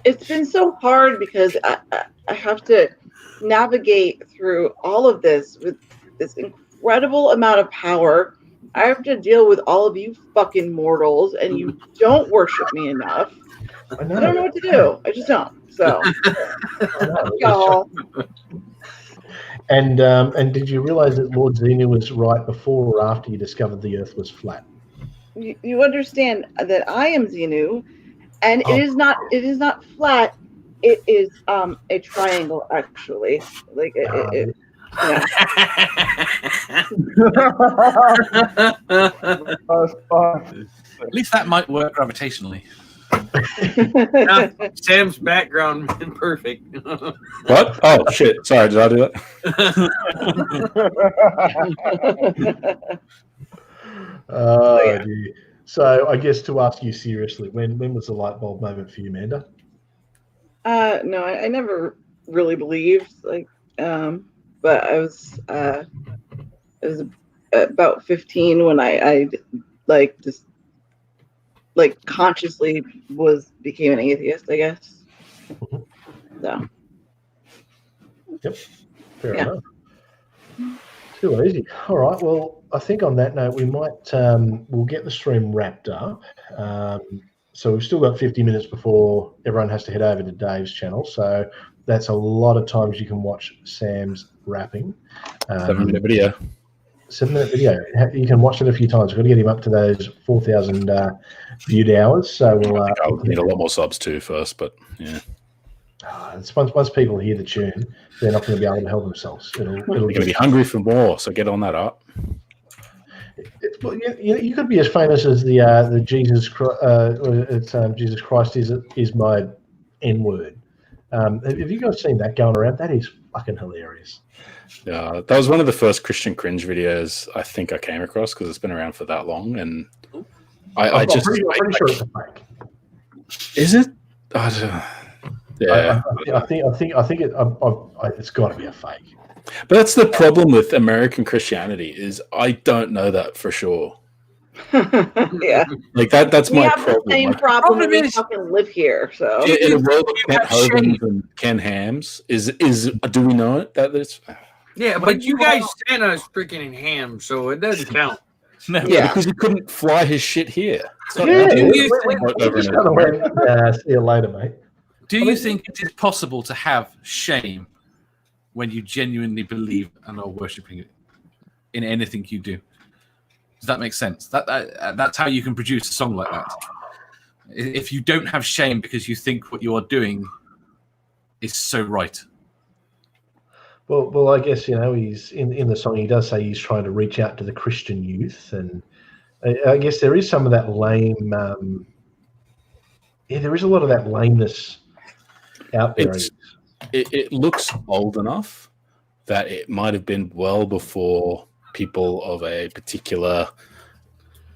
it's been so hard because I have to navigate through all of this with this incredible amount of power. I have to deal with all of you fucking mortals, and you don't worship me enough. I don't know what to do. I just don't. So, y'all. And did you realise that Lord Xenu was right before or after you discovered the Earth was flat? You understand that I am Xenu, and it is not flat. It is a triangle, actually. Like it yeah. At least that might work gravitationally. Sam's background been perfect. What? Oh shit! Sorry, did I do that? Dear. So I guess to ask you seriously, when was the light bulb moment for you, Manda? No, I never really believed, but I was about 15 when I just consciously became an atheist, I guess. So. Yep. Fair enough. Too easy. All right. Well, I think on that note, we might we'll get the stream wrapped up. So we've still got 50 minutes before everyone has to head over to Dave's channel. So that's a lot of times you can watch Sam's rapping. 7-minute video. 7-minute video. You can watch it a few times. We've got to get him up to those 4,000 viewed hours. So we'll. I'll need a lot more subs too first, but yeah. It's once people hear the tune, they're not going to be able to help themselves. They're going to be hungry for more, so get on that up. You could be as famous as the Jesus Jesus Christ is my N word. Have you guys seen that going around? That is fucking hilarious. Yeah, that was one of the first Christian cringe videos I think I came across because it's been around for that long, and I'm pretty sure it's a fake. Is it? Yeah, I think it's got to be a fake. But that's the problem with American Christianity is I don't know that for sure. Yeah, like that's my problem. The same problem when we fucking live here. So in a world of Kent Hovens and Ken Hams, is do we know it that it's? Yeah, but you guys Santa is freaking in ham, so it doesn't count. No, yeah, because he couldn't fly his shit here. See you later, mate. Do you think it is possible to have shame when you genuinely believe and are worshipping it in anything you do? Does that make sense? That's how you can produce a song like that. If you don't have shame because you think what you are doing is so right. Well, I guess he's in the song. He does say he's trying to reach out to the Christian youth, and I guess there is some of that lame. There is a lot of that lameness out there. It looks old enough that it might have been well before people of a particular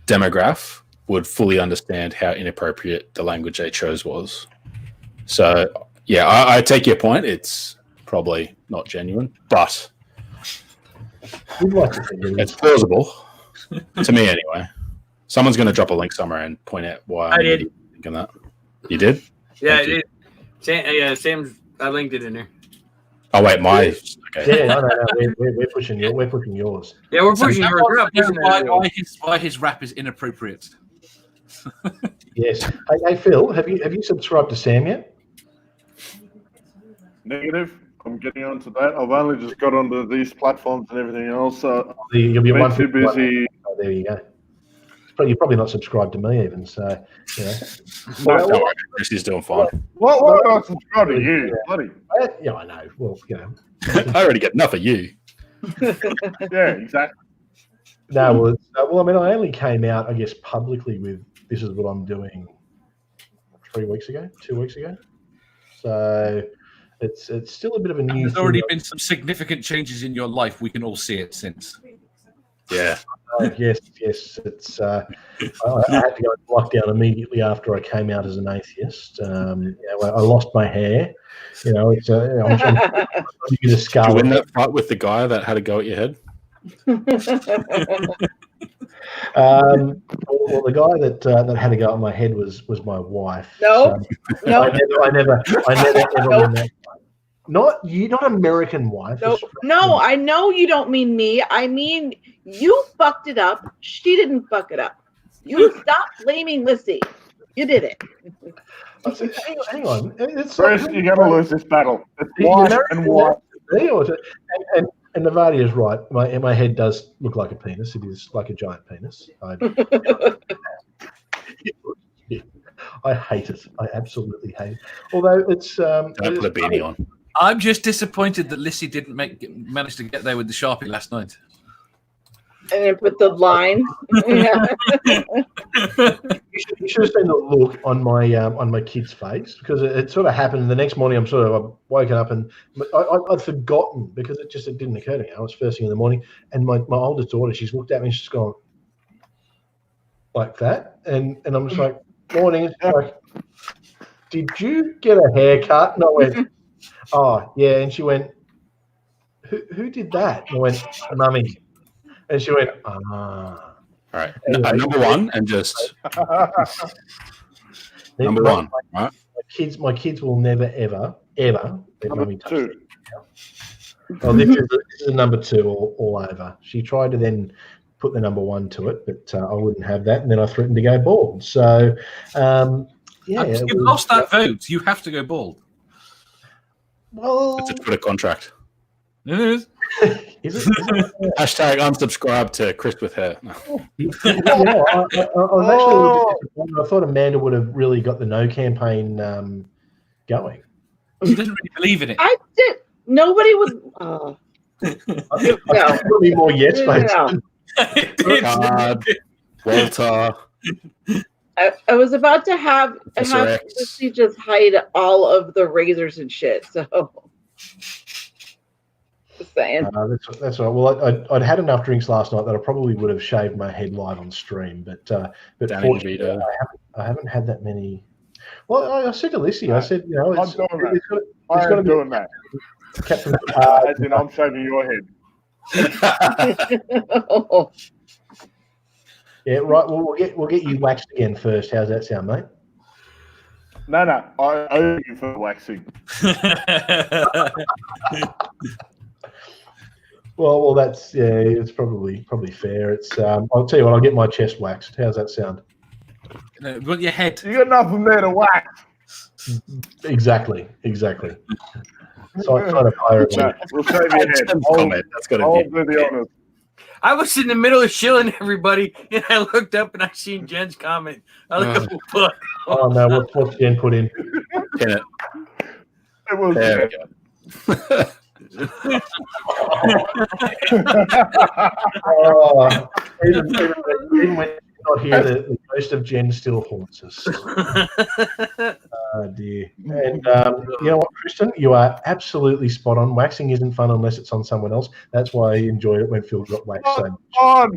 demographic would fully understand how inappropriate the language they chose was. So, yeah, I take your point. It's probably not genuine, but We'd like to think it It's is. plausible to me, anyway. Someone's going to drop a link somewhere and point out why I did. thinking that. You did? Yeah, Thank it you. did. Yeah, Sam's. I linked it in there. Oh wait, my. Okay. Yeah, I know. We're pushing yours. We're pushing yours. Yeah, we're So pushing now yours. We're not I know pushing that. why his rap is inappropriate. Yes. Hey, Phil, have you subscribed to Sam yet? Negative. I'm getting onto that. I've only just got onto these platforms and everything else. So You'll be been one too busy. Oh, there you go. You're probably not subscribed to me even. So, you know. No, Don't worry, Chrissy's doing fine. What would I subscribe to you? Bloody. Yeah, I know. Well, you know. I already get enough of you. Yeah, exactly. No, well, I mean, I only came out, I guess, publicly with this is what I'm doing 2 weeks ago. So it's still a bit of a new There's thing. already been some significant changes in your life. We can all see it since. Yeah. Yes. It's I had to go into lockdown immediately after I came out as an atheist. I lost my hair. You know, it's I'm trying to get a Did scar. you win that fight with the guy that had a go at your head? Well, the guy that had a go at my head was my wife. No, So no, I never ever won that. Not you, not American wife. no. I know you don't mean me. I mean you fucked it up. She didn't fuck it up. You stop blaming Lissy. You did it. Hang on. It's Chris, you're going to lose this battle. It's white and white. And Navadi is right. My head does look like a penis. It is like a giant penis. I hate it. I absolutely hate it. Although it's Don't put a beanie on. I'm just disappointed that Lissy didn't manage to get there with the Sharpie last night. And then put the line. You should have seen the look on my kid's face because it sort of happened. The next morning, I'm woken up and I'd forgotten because it didn't occur to me. I was first thing in the morning, and my oldest daughter, she's looked at me and she's gone like that, and I'm just like, morning. It's like, did you get a haircut? And I went, oh yeah, and she went, who did that? And I went, Mummy, and she went, ah. All right. Anyway. Number one, and just number one. Right. My kids will never ever let Mummy touch Two. them. Oh, this is a number two all over. She tried to then put the number one to it, but I wouldn't have that, and then I threatened to go bald. So, You've lost that vote. You have to go bald. Well, It's a Twitter contract. It is. is it? Hashtag unsubscribe to Chris with hair. No. I was actually a little bit disappointed. I thought Amanda would have really got the no campaign going. She doesn't really believe in it. I did. Nobody would. No. Probably more yes, mate. No. Card, Walter. I was about to have Professor X. Lissy just hide all of the razors and shit. So, just saying. That's all right. Well, I'd had enough drinks last night that I probably would have shaved my head live on stream, but Danny fortunately, DeVito. I haven't had that many. Well, I said to Lissy, I said, you know, I'm doing that. I am doing that. Captain. As in, I'm shaving your head. Yeah, right. Well, we'll get you waxed again first. How's that sound, mate? No, I owe you for waxing. Well, that's it's probably fair. It's I'll tell you what, I'll get my chest waxed. How's that sound? No, but your head. You got nothing there to wax. Exactly. So I try to hire it. No, we'll shave your head. Comment. That's got I'll to do the honors. I was in the middle of shilling everybody, and I looked up and I seen Jen's comment. I was like, oh, fuck. Oh no, what's Jen put in? be. It was there we go. Even when you're not here, the ghost of Jen still haunts us. Oh dear. And you know what, Kristen, you are absolutely spot on. Waxing isn't fun unless it's on someone else. That's why I enjoyed it when Phil got waxed so much.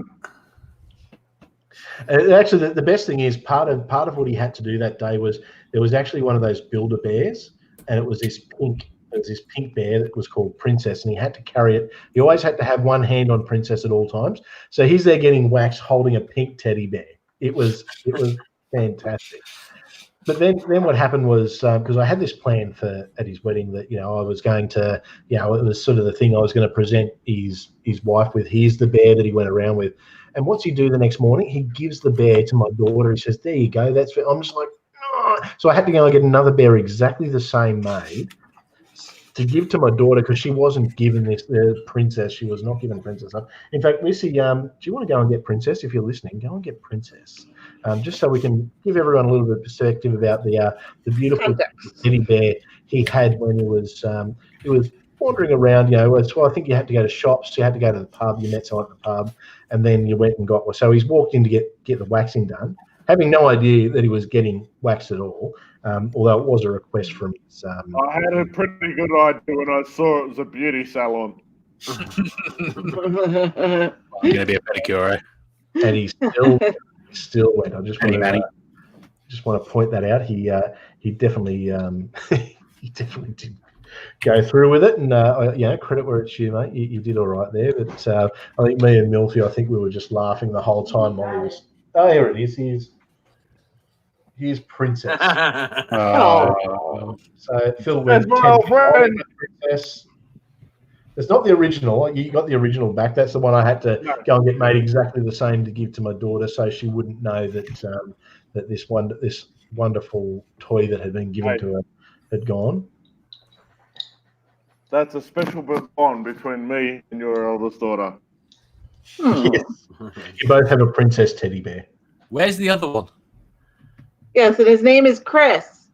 Actually, the best thing is part of what he had to do that day was there was actually one of those Builder bears, and it was this pink there was this pink bear that was called Princess, and he had to carry it. He always had to have one hand on Princess at all times. So he's there getting waxed holding a pink teddy bear. It was fantastic. But then what happened was, because I had this plan for at his wedding that, I was going to, it was sort of the thing I was going to present his wife with. Here's the bear that he went around with. And what's he do the next morning? He gives the bear to my daughter. He says, there you go. I'm just like, oh. So I had to go and get another bear exactly the same made to give to my daughter, because she wasn't given this Princess. She was not given Princess. In fact, Missy, do you want to go and get Princess? If you're listening, go and get Princess. Just so we can give everyone a little bit of perspective about the beautiful teddy bear he had when he was wandering around. So I think you had to go to shops, you had to go to the pub, you met someone at the pub, and then you went and got one. So he's walked in to get the waxing done, having no idea that he was getting waxed at all. Although it was a request from his. I had a pretty good idea when I saw it was a beauty salon. You're gonna be a pedicure, eh? And he still went. I just want to point that out. He definitely he definitely did go through with it, and credit where it's due, mate. You did all right there. But I think me and Milfy, I think we were just laughing the whole time while he was. Oh, here it is. Here's Princess. So Phil went. That's my old friend. Princess. It's not the original. You got the original back. That's the one I had to go and get made exactly the same to give to my daughter, so she wouldn't know that that this wonderful toy that had been given to her had gone. That's a special bond between me and your eldest daughter. Yes. You both have a princess teddy bear. Where's the other one? Yes, and his name is Chris.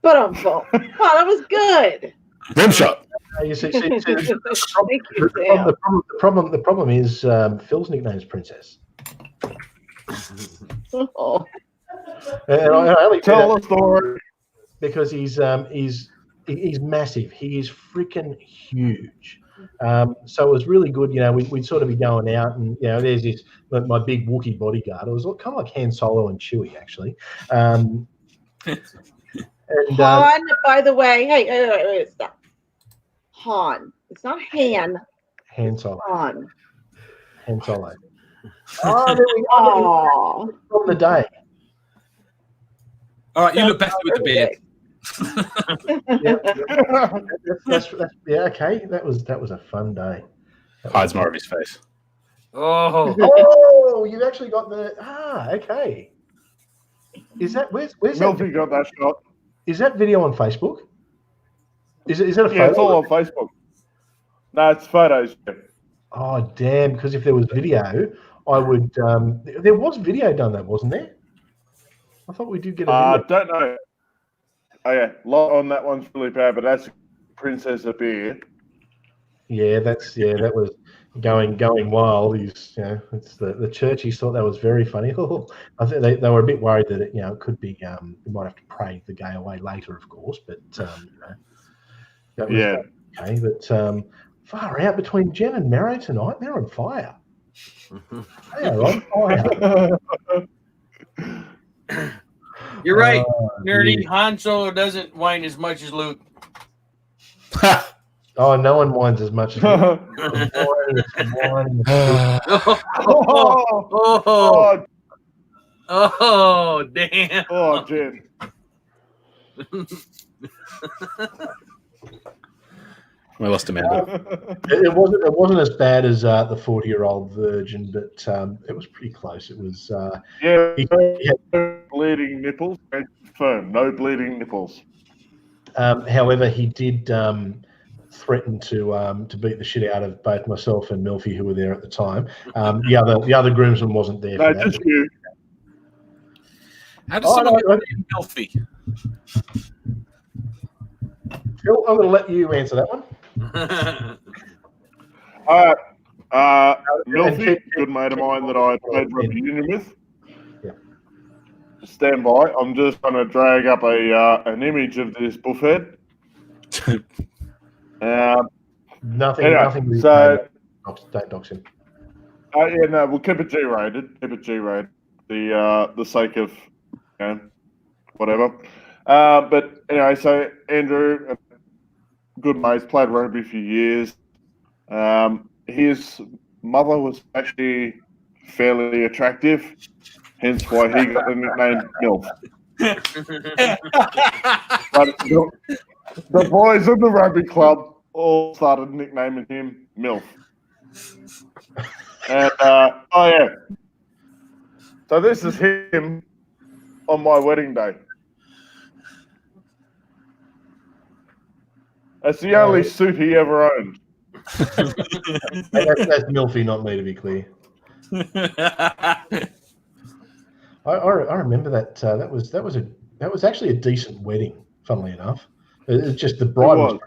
But wow, that was good. Rim shot. You see, Thank you, Sam. the problem is Phil's nickname is Princess. Oh. And I only tell the story because he's massive. He is freaking huge. So it was really good. We'd sort of be going out, and there's this my big Wookiee bodyguard. It was kind of like Han Solo and Chewie, actually. And Han, by the way, wait, stop. Han. It's not Han. Han Solo. Han. Han Solo. Oh, there we go. On the day. All right, you look better with the beard. Okay. That was a fun day. Hides more of his face. Oh, you actually got the okay. Is that where's Milton got that shot? Is that video on Facebook? Is that a photo? Yeah, it's all on Facebook. No, it's photos. Oh damn! Because if there was video, I would. There was video done, though, wasn't there? I thought we did get a video. Don't know. Oh yeah, lot on that one's really bad, but that's Princess of Beer. Yeah, that was going wild. It's the churchies thought that was very funny. I think they were a bit worried that it could be we might have to pray the gay away later, of course, but that was okay. But far out between Jen and Marrow tonight, they're on fire. They are on fire. You're right, nerdy. Yeah. Han Solo doesn't whine as much as Luke. Oh, no one whines as much as Luke. Oh, damn. Oh, Jen. We lost Amanda. It wasn't as bad as the 40-year-old virgin, but it was pretty close. It was he had bleeding nipples. Confirmed, no bleeding nipples. However, he did threaten to beat the shit out of both myself and Milfy, who were there at the time. The other groomsman wasn't there. No, just you. How does someone get Milfy? Phil, I'm going to let you answer that one. All right. Milfy, good mate of mine that I played rugby union with. Yeah. Stand by. I'm just going to drag up an image of this buffhead. Nothing. Anyway, Nothing. So don't dox him. We'll keep it G-rated. The sake of whatever. But anyway, so Andrew, good mates, played rugby for years. His mother was actually fairly attractive, hence why he got the nickname MILF. But the boys in the rugby club all started nicknaming him MILF. And, oh yeah. So this is him on my wedding day. That's the only suit he ever owned. That's Milfy, not me, to be clear. I remember that. That was actually a decent wedding. Funnily enough, it's just the bride was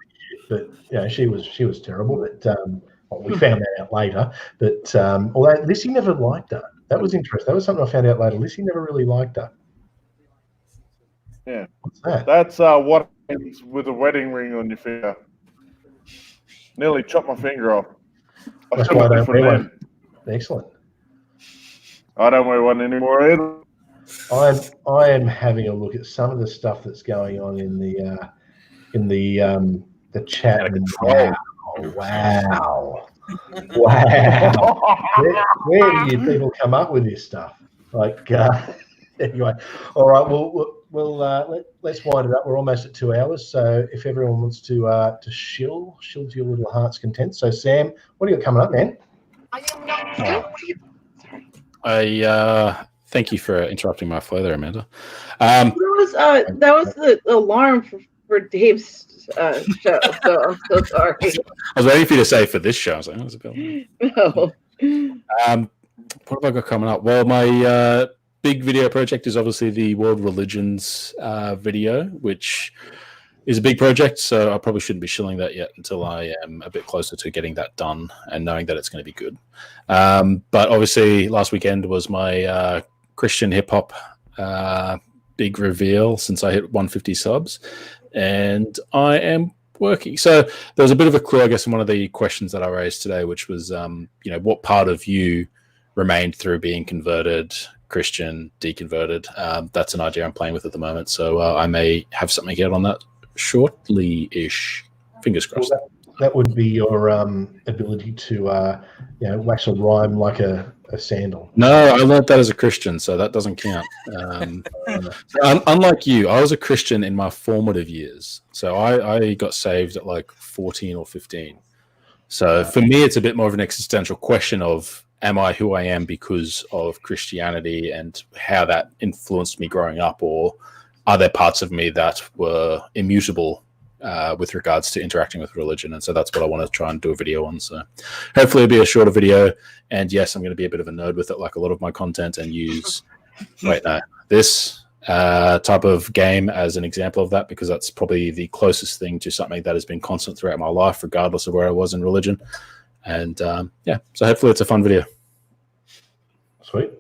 pretty cute, but she was terrible. But we found that out later. But although Lissy never liked her, that was interesting. That was something I found out later. Lissy never really liked her. Yeah, what's that? That's what happens with a wedding ring on your finger. Nearly chopped my finger off. That's why I don't wear one. Excellent. I don't wear one anymore either. I am having a look at some of the stuff that's going on in the chat. Wow. Where do you people come up with this stuff? Like, anyway, all right. Let's wind it up. We're almost at 2 hours, so if everyone wants to shill to your little heart's content. So, Sam, what do you got coming up, man? I thank you for interrupting my flow there, Amanda. That was the alarm for Dave's show, so I'm so sorry. I was waiting for you to say for this show. I was like, oh, it's a bit. No. What have I got coming up? Well, my big video project is obviously the World Religions video, which is a big project, so I probably shouldn't be shilling that yet until I am a bit closer to getting that done and knowing that it's going to be good. But obviously, last weekend was my Christian hip-hop big reveal since I hit 150 subs, and I am working. So there was a bit of a clue, I guess, in one of the questions that I raised today, which was, what part of you remained through being converted, Christian, deconverted. That's an idea I'm playing with at the moment, so I may have something out on that shortly-ish. Fingers crossed. Well, that would be your ability to wax a rhyme like a sandal. No, I learned that as a Christian, so that doesn't count. Unlike you, I was a Christian in my formative years. So I got saved at like 14 or 15. So for me, it's a bit more of an existential question of, am I who I am because of Christianity and how that influenced me growing up, or are there parts of me that were immutable with regards to interacting with religion? And so that's what I want to try and do a video on. So hopefully it'll be a shorter video. And yes, I'm going to be a bit of a nerd with it, like a lot of my content, and use this type of game as an example of that, because that's probably the closest thing to something that has been constant throughout my life, regardless of where I was in religion. And so hopefully it's a fun video. Sweet.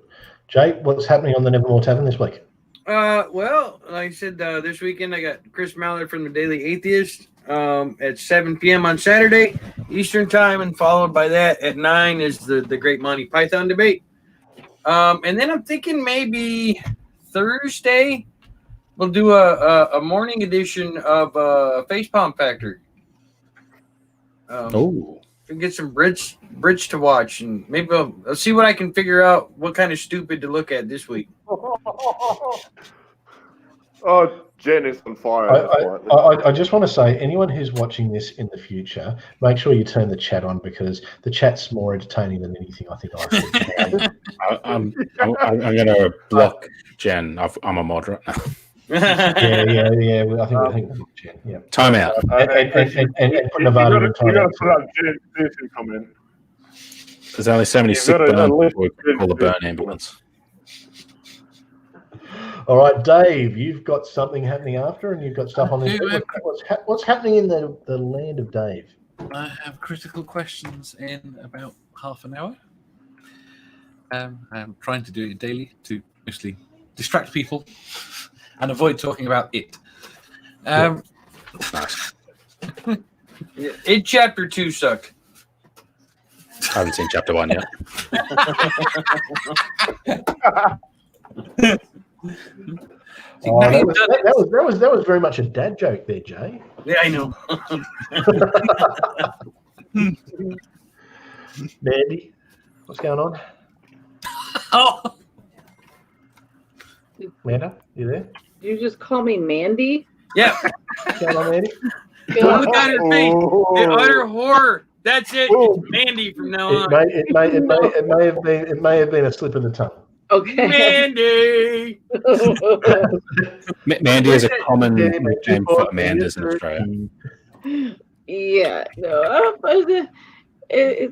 Jay, what's happening on the Nevermore Tavern this week? Well, like I said, this weekend I got Chris Mallard from the Daily Atheist at 7 p.m. on Saturday Eastern time, and followed by that at 9 is the Great Monty Python debate. And then I'm thinking maybe Thursday we'll do a morning edition of Facepalm Factory. Get some bridge to watch, and maybe I'll see what I can figure out what kind of stupid to look at this week. Oh, Jen is on fire. I just want to say, anyone who's watching this in the future, make sure you turn the chat on, because the chat's more entertaining than anything I think I've seen. I'm going to block Jen. I'm a moderate. Yeah. I think Jen. Yeah. Time out. And put Nevada in time. You got to put up Jen's comment. There's only so many sick burns before we call the burn ambulance. All right, Dave, you've got something happening after, and you've got stuff on this. What's happening in the land of Dave? I have critical questions in about half an hour. I'm trying to do it daily to mostly distract people and avoid talking about it. Nice. It chapter 2 sucked. I haven't seen chapter 1 yet. See, Oh, now that you've was, done it. that was very much a dad joke there, Jay. Yeah, I know. Mandy, what's going on? Oh, Manda, you there? Did you just call me Mandy? Yeah. What's going on, Mandy? Look at her face. The Oh. utter horror. That's it. Oh. It's Mandy from now It on. may have been a slip of the tongue. Okay. Mandy. Mandy is a common Yeah, nickname for Amandas in Australia. Yeah, no,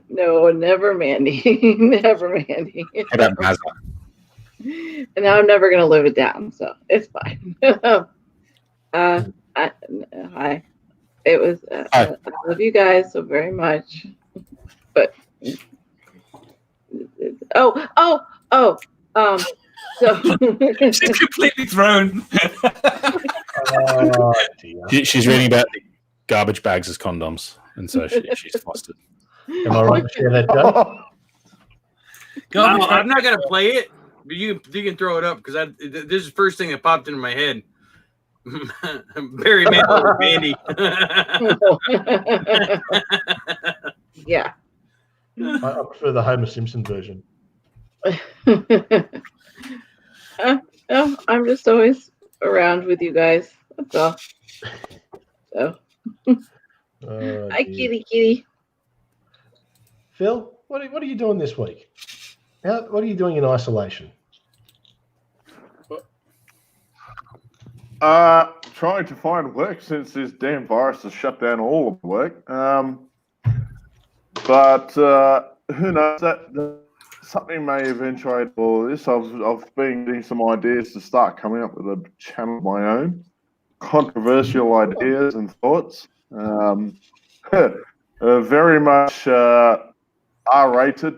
no, never Mandy, never Mandy. How about Mazza? And now I'm never gonna live it down, so it's fine. Hi. It was. Hi. I love you guys so very much, but so she's completely thrown. Oh, dear. She's reading about the garbage bags as condoms, and so she's flustered. Am I right to share that joke? I'm not gonna play it, but you can throw it up because this is the first thing that popped into my head. Barry Manilow with Mandy. Yeah. I prefer the Homer Simpson version. No, I'm just always around with you guys. That's all. So, Oh, hi, dear. kitty. Phil, what are you doing this week? What are you doing in isolation? Trying to find work since this damn virus has shut down all of the work. But who knows? That something may eventuate all this. I've been getting some ideas to start coming up with a channel of my own, controversial ideas and thoughts. Very much R-rated.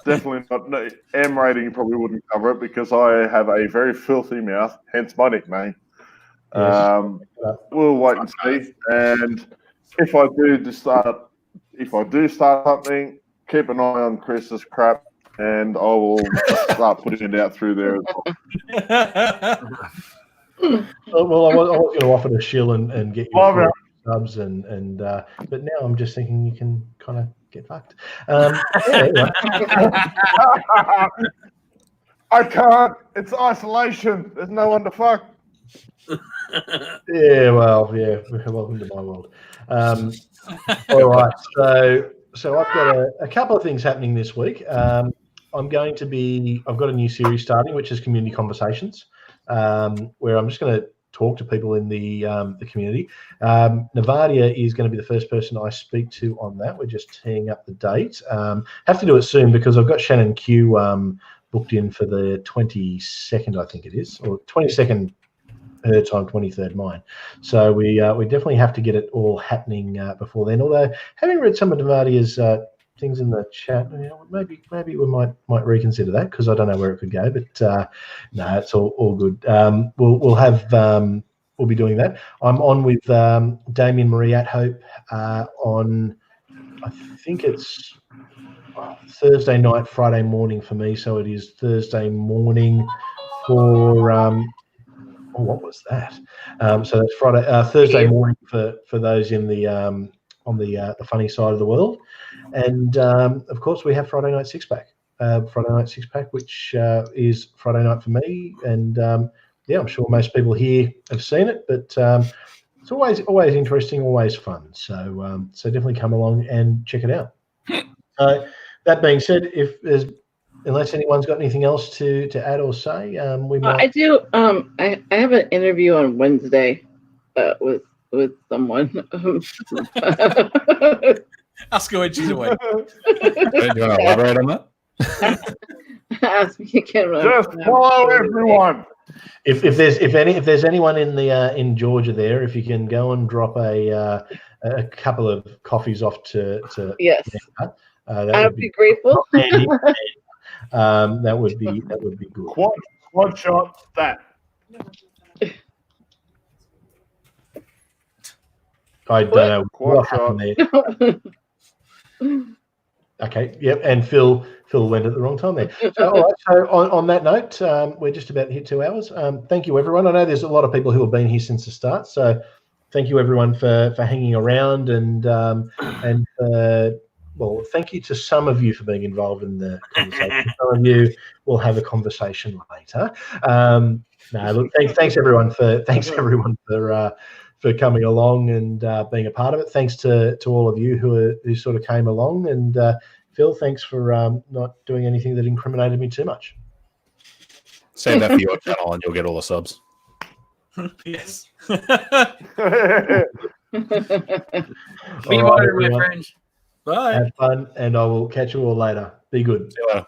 Definitely not. No, M rating probably wouldn't cover it because I have a very filthy mouth, hence my nickname. Yes. We'll wait and see. And if I do start something, keep an eye on Chris's crap, and I will start putting it out through there as well. Well, I was going to offer to shill and get you Love it. subs, but now I'm just thinking you can kind of get fucked. Anyway. I can't. It's isolation. There's no one to fuck. Yeah, well, yeah. Welcome to my world. All right, so I've got a couple of things happening this week. I've got a new series starting, which is Community Conversations, where I'm just going to talk to people in the community. Navadia is going to be the first person I speak to on that. We're just teeing up the date. Have to do it soon because I've got Shannon Q booked in for the 22nd, I think it is, or 22nd her time, 23rd mine. So we definitely have to get it all happening before then. Although having read some of Navadia's things in the chat, maybe we might reconsider that because I don't know where it could go. But no, it's all good. We'll be doing that. I'm on with Damien Marie at Hope on, I think it's Thursday night, Friday morning for me. So it is Thursday morning for what was that? So that's Thursday morning for those in the on the funny side of the world, and of course we have Friday night six pack. Friday night six pack, which is Friday night for me, and yeah, I'm sure most people here have seen it, but it's always interesting, always fun. So definitely come along and check it out. That being said, unless anyone's got anything else to add or say, we might. I do. I have an interview on Wednesday with someone. Ask her when she's away. Do you want to elaborate on that? Ask me again. Just follow everyone. If there's anyone in Georgia there, if you can go and drop a couple of coffees off to Yes, that I would be grateful. handy. That would be good. Quad shot that. I don't know Quad what happened there. Okay, yep, and Phil went at the wrong time there. So, all right, so on that note, we're just about to hit 2 hours. Thank you, everyone. I know there's a lot of people who have been here since the start, so thank you, everyone, for hanging around and well, thank you to some of you for being involved in the conversation. Some of you will have a conversation later. No, look, thanks everyone for coming along and being a part of it. Thanks to all of you who sort of came along, and Phil, thanks for not doing anything that incriminated me too much. Say that for your channel, and you'll get all the subs. Yes. Be All right, water, my everyone. friends. Bye. Have fun, and I will catch you all later. Be good. See you later.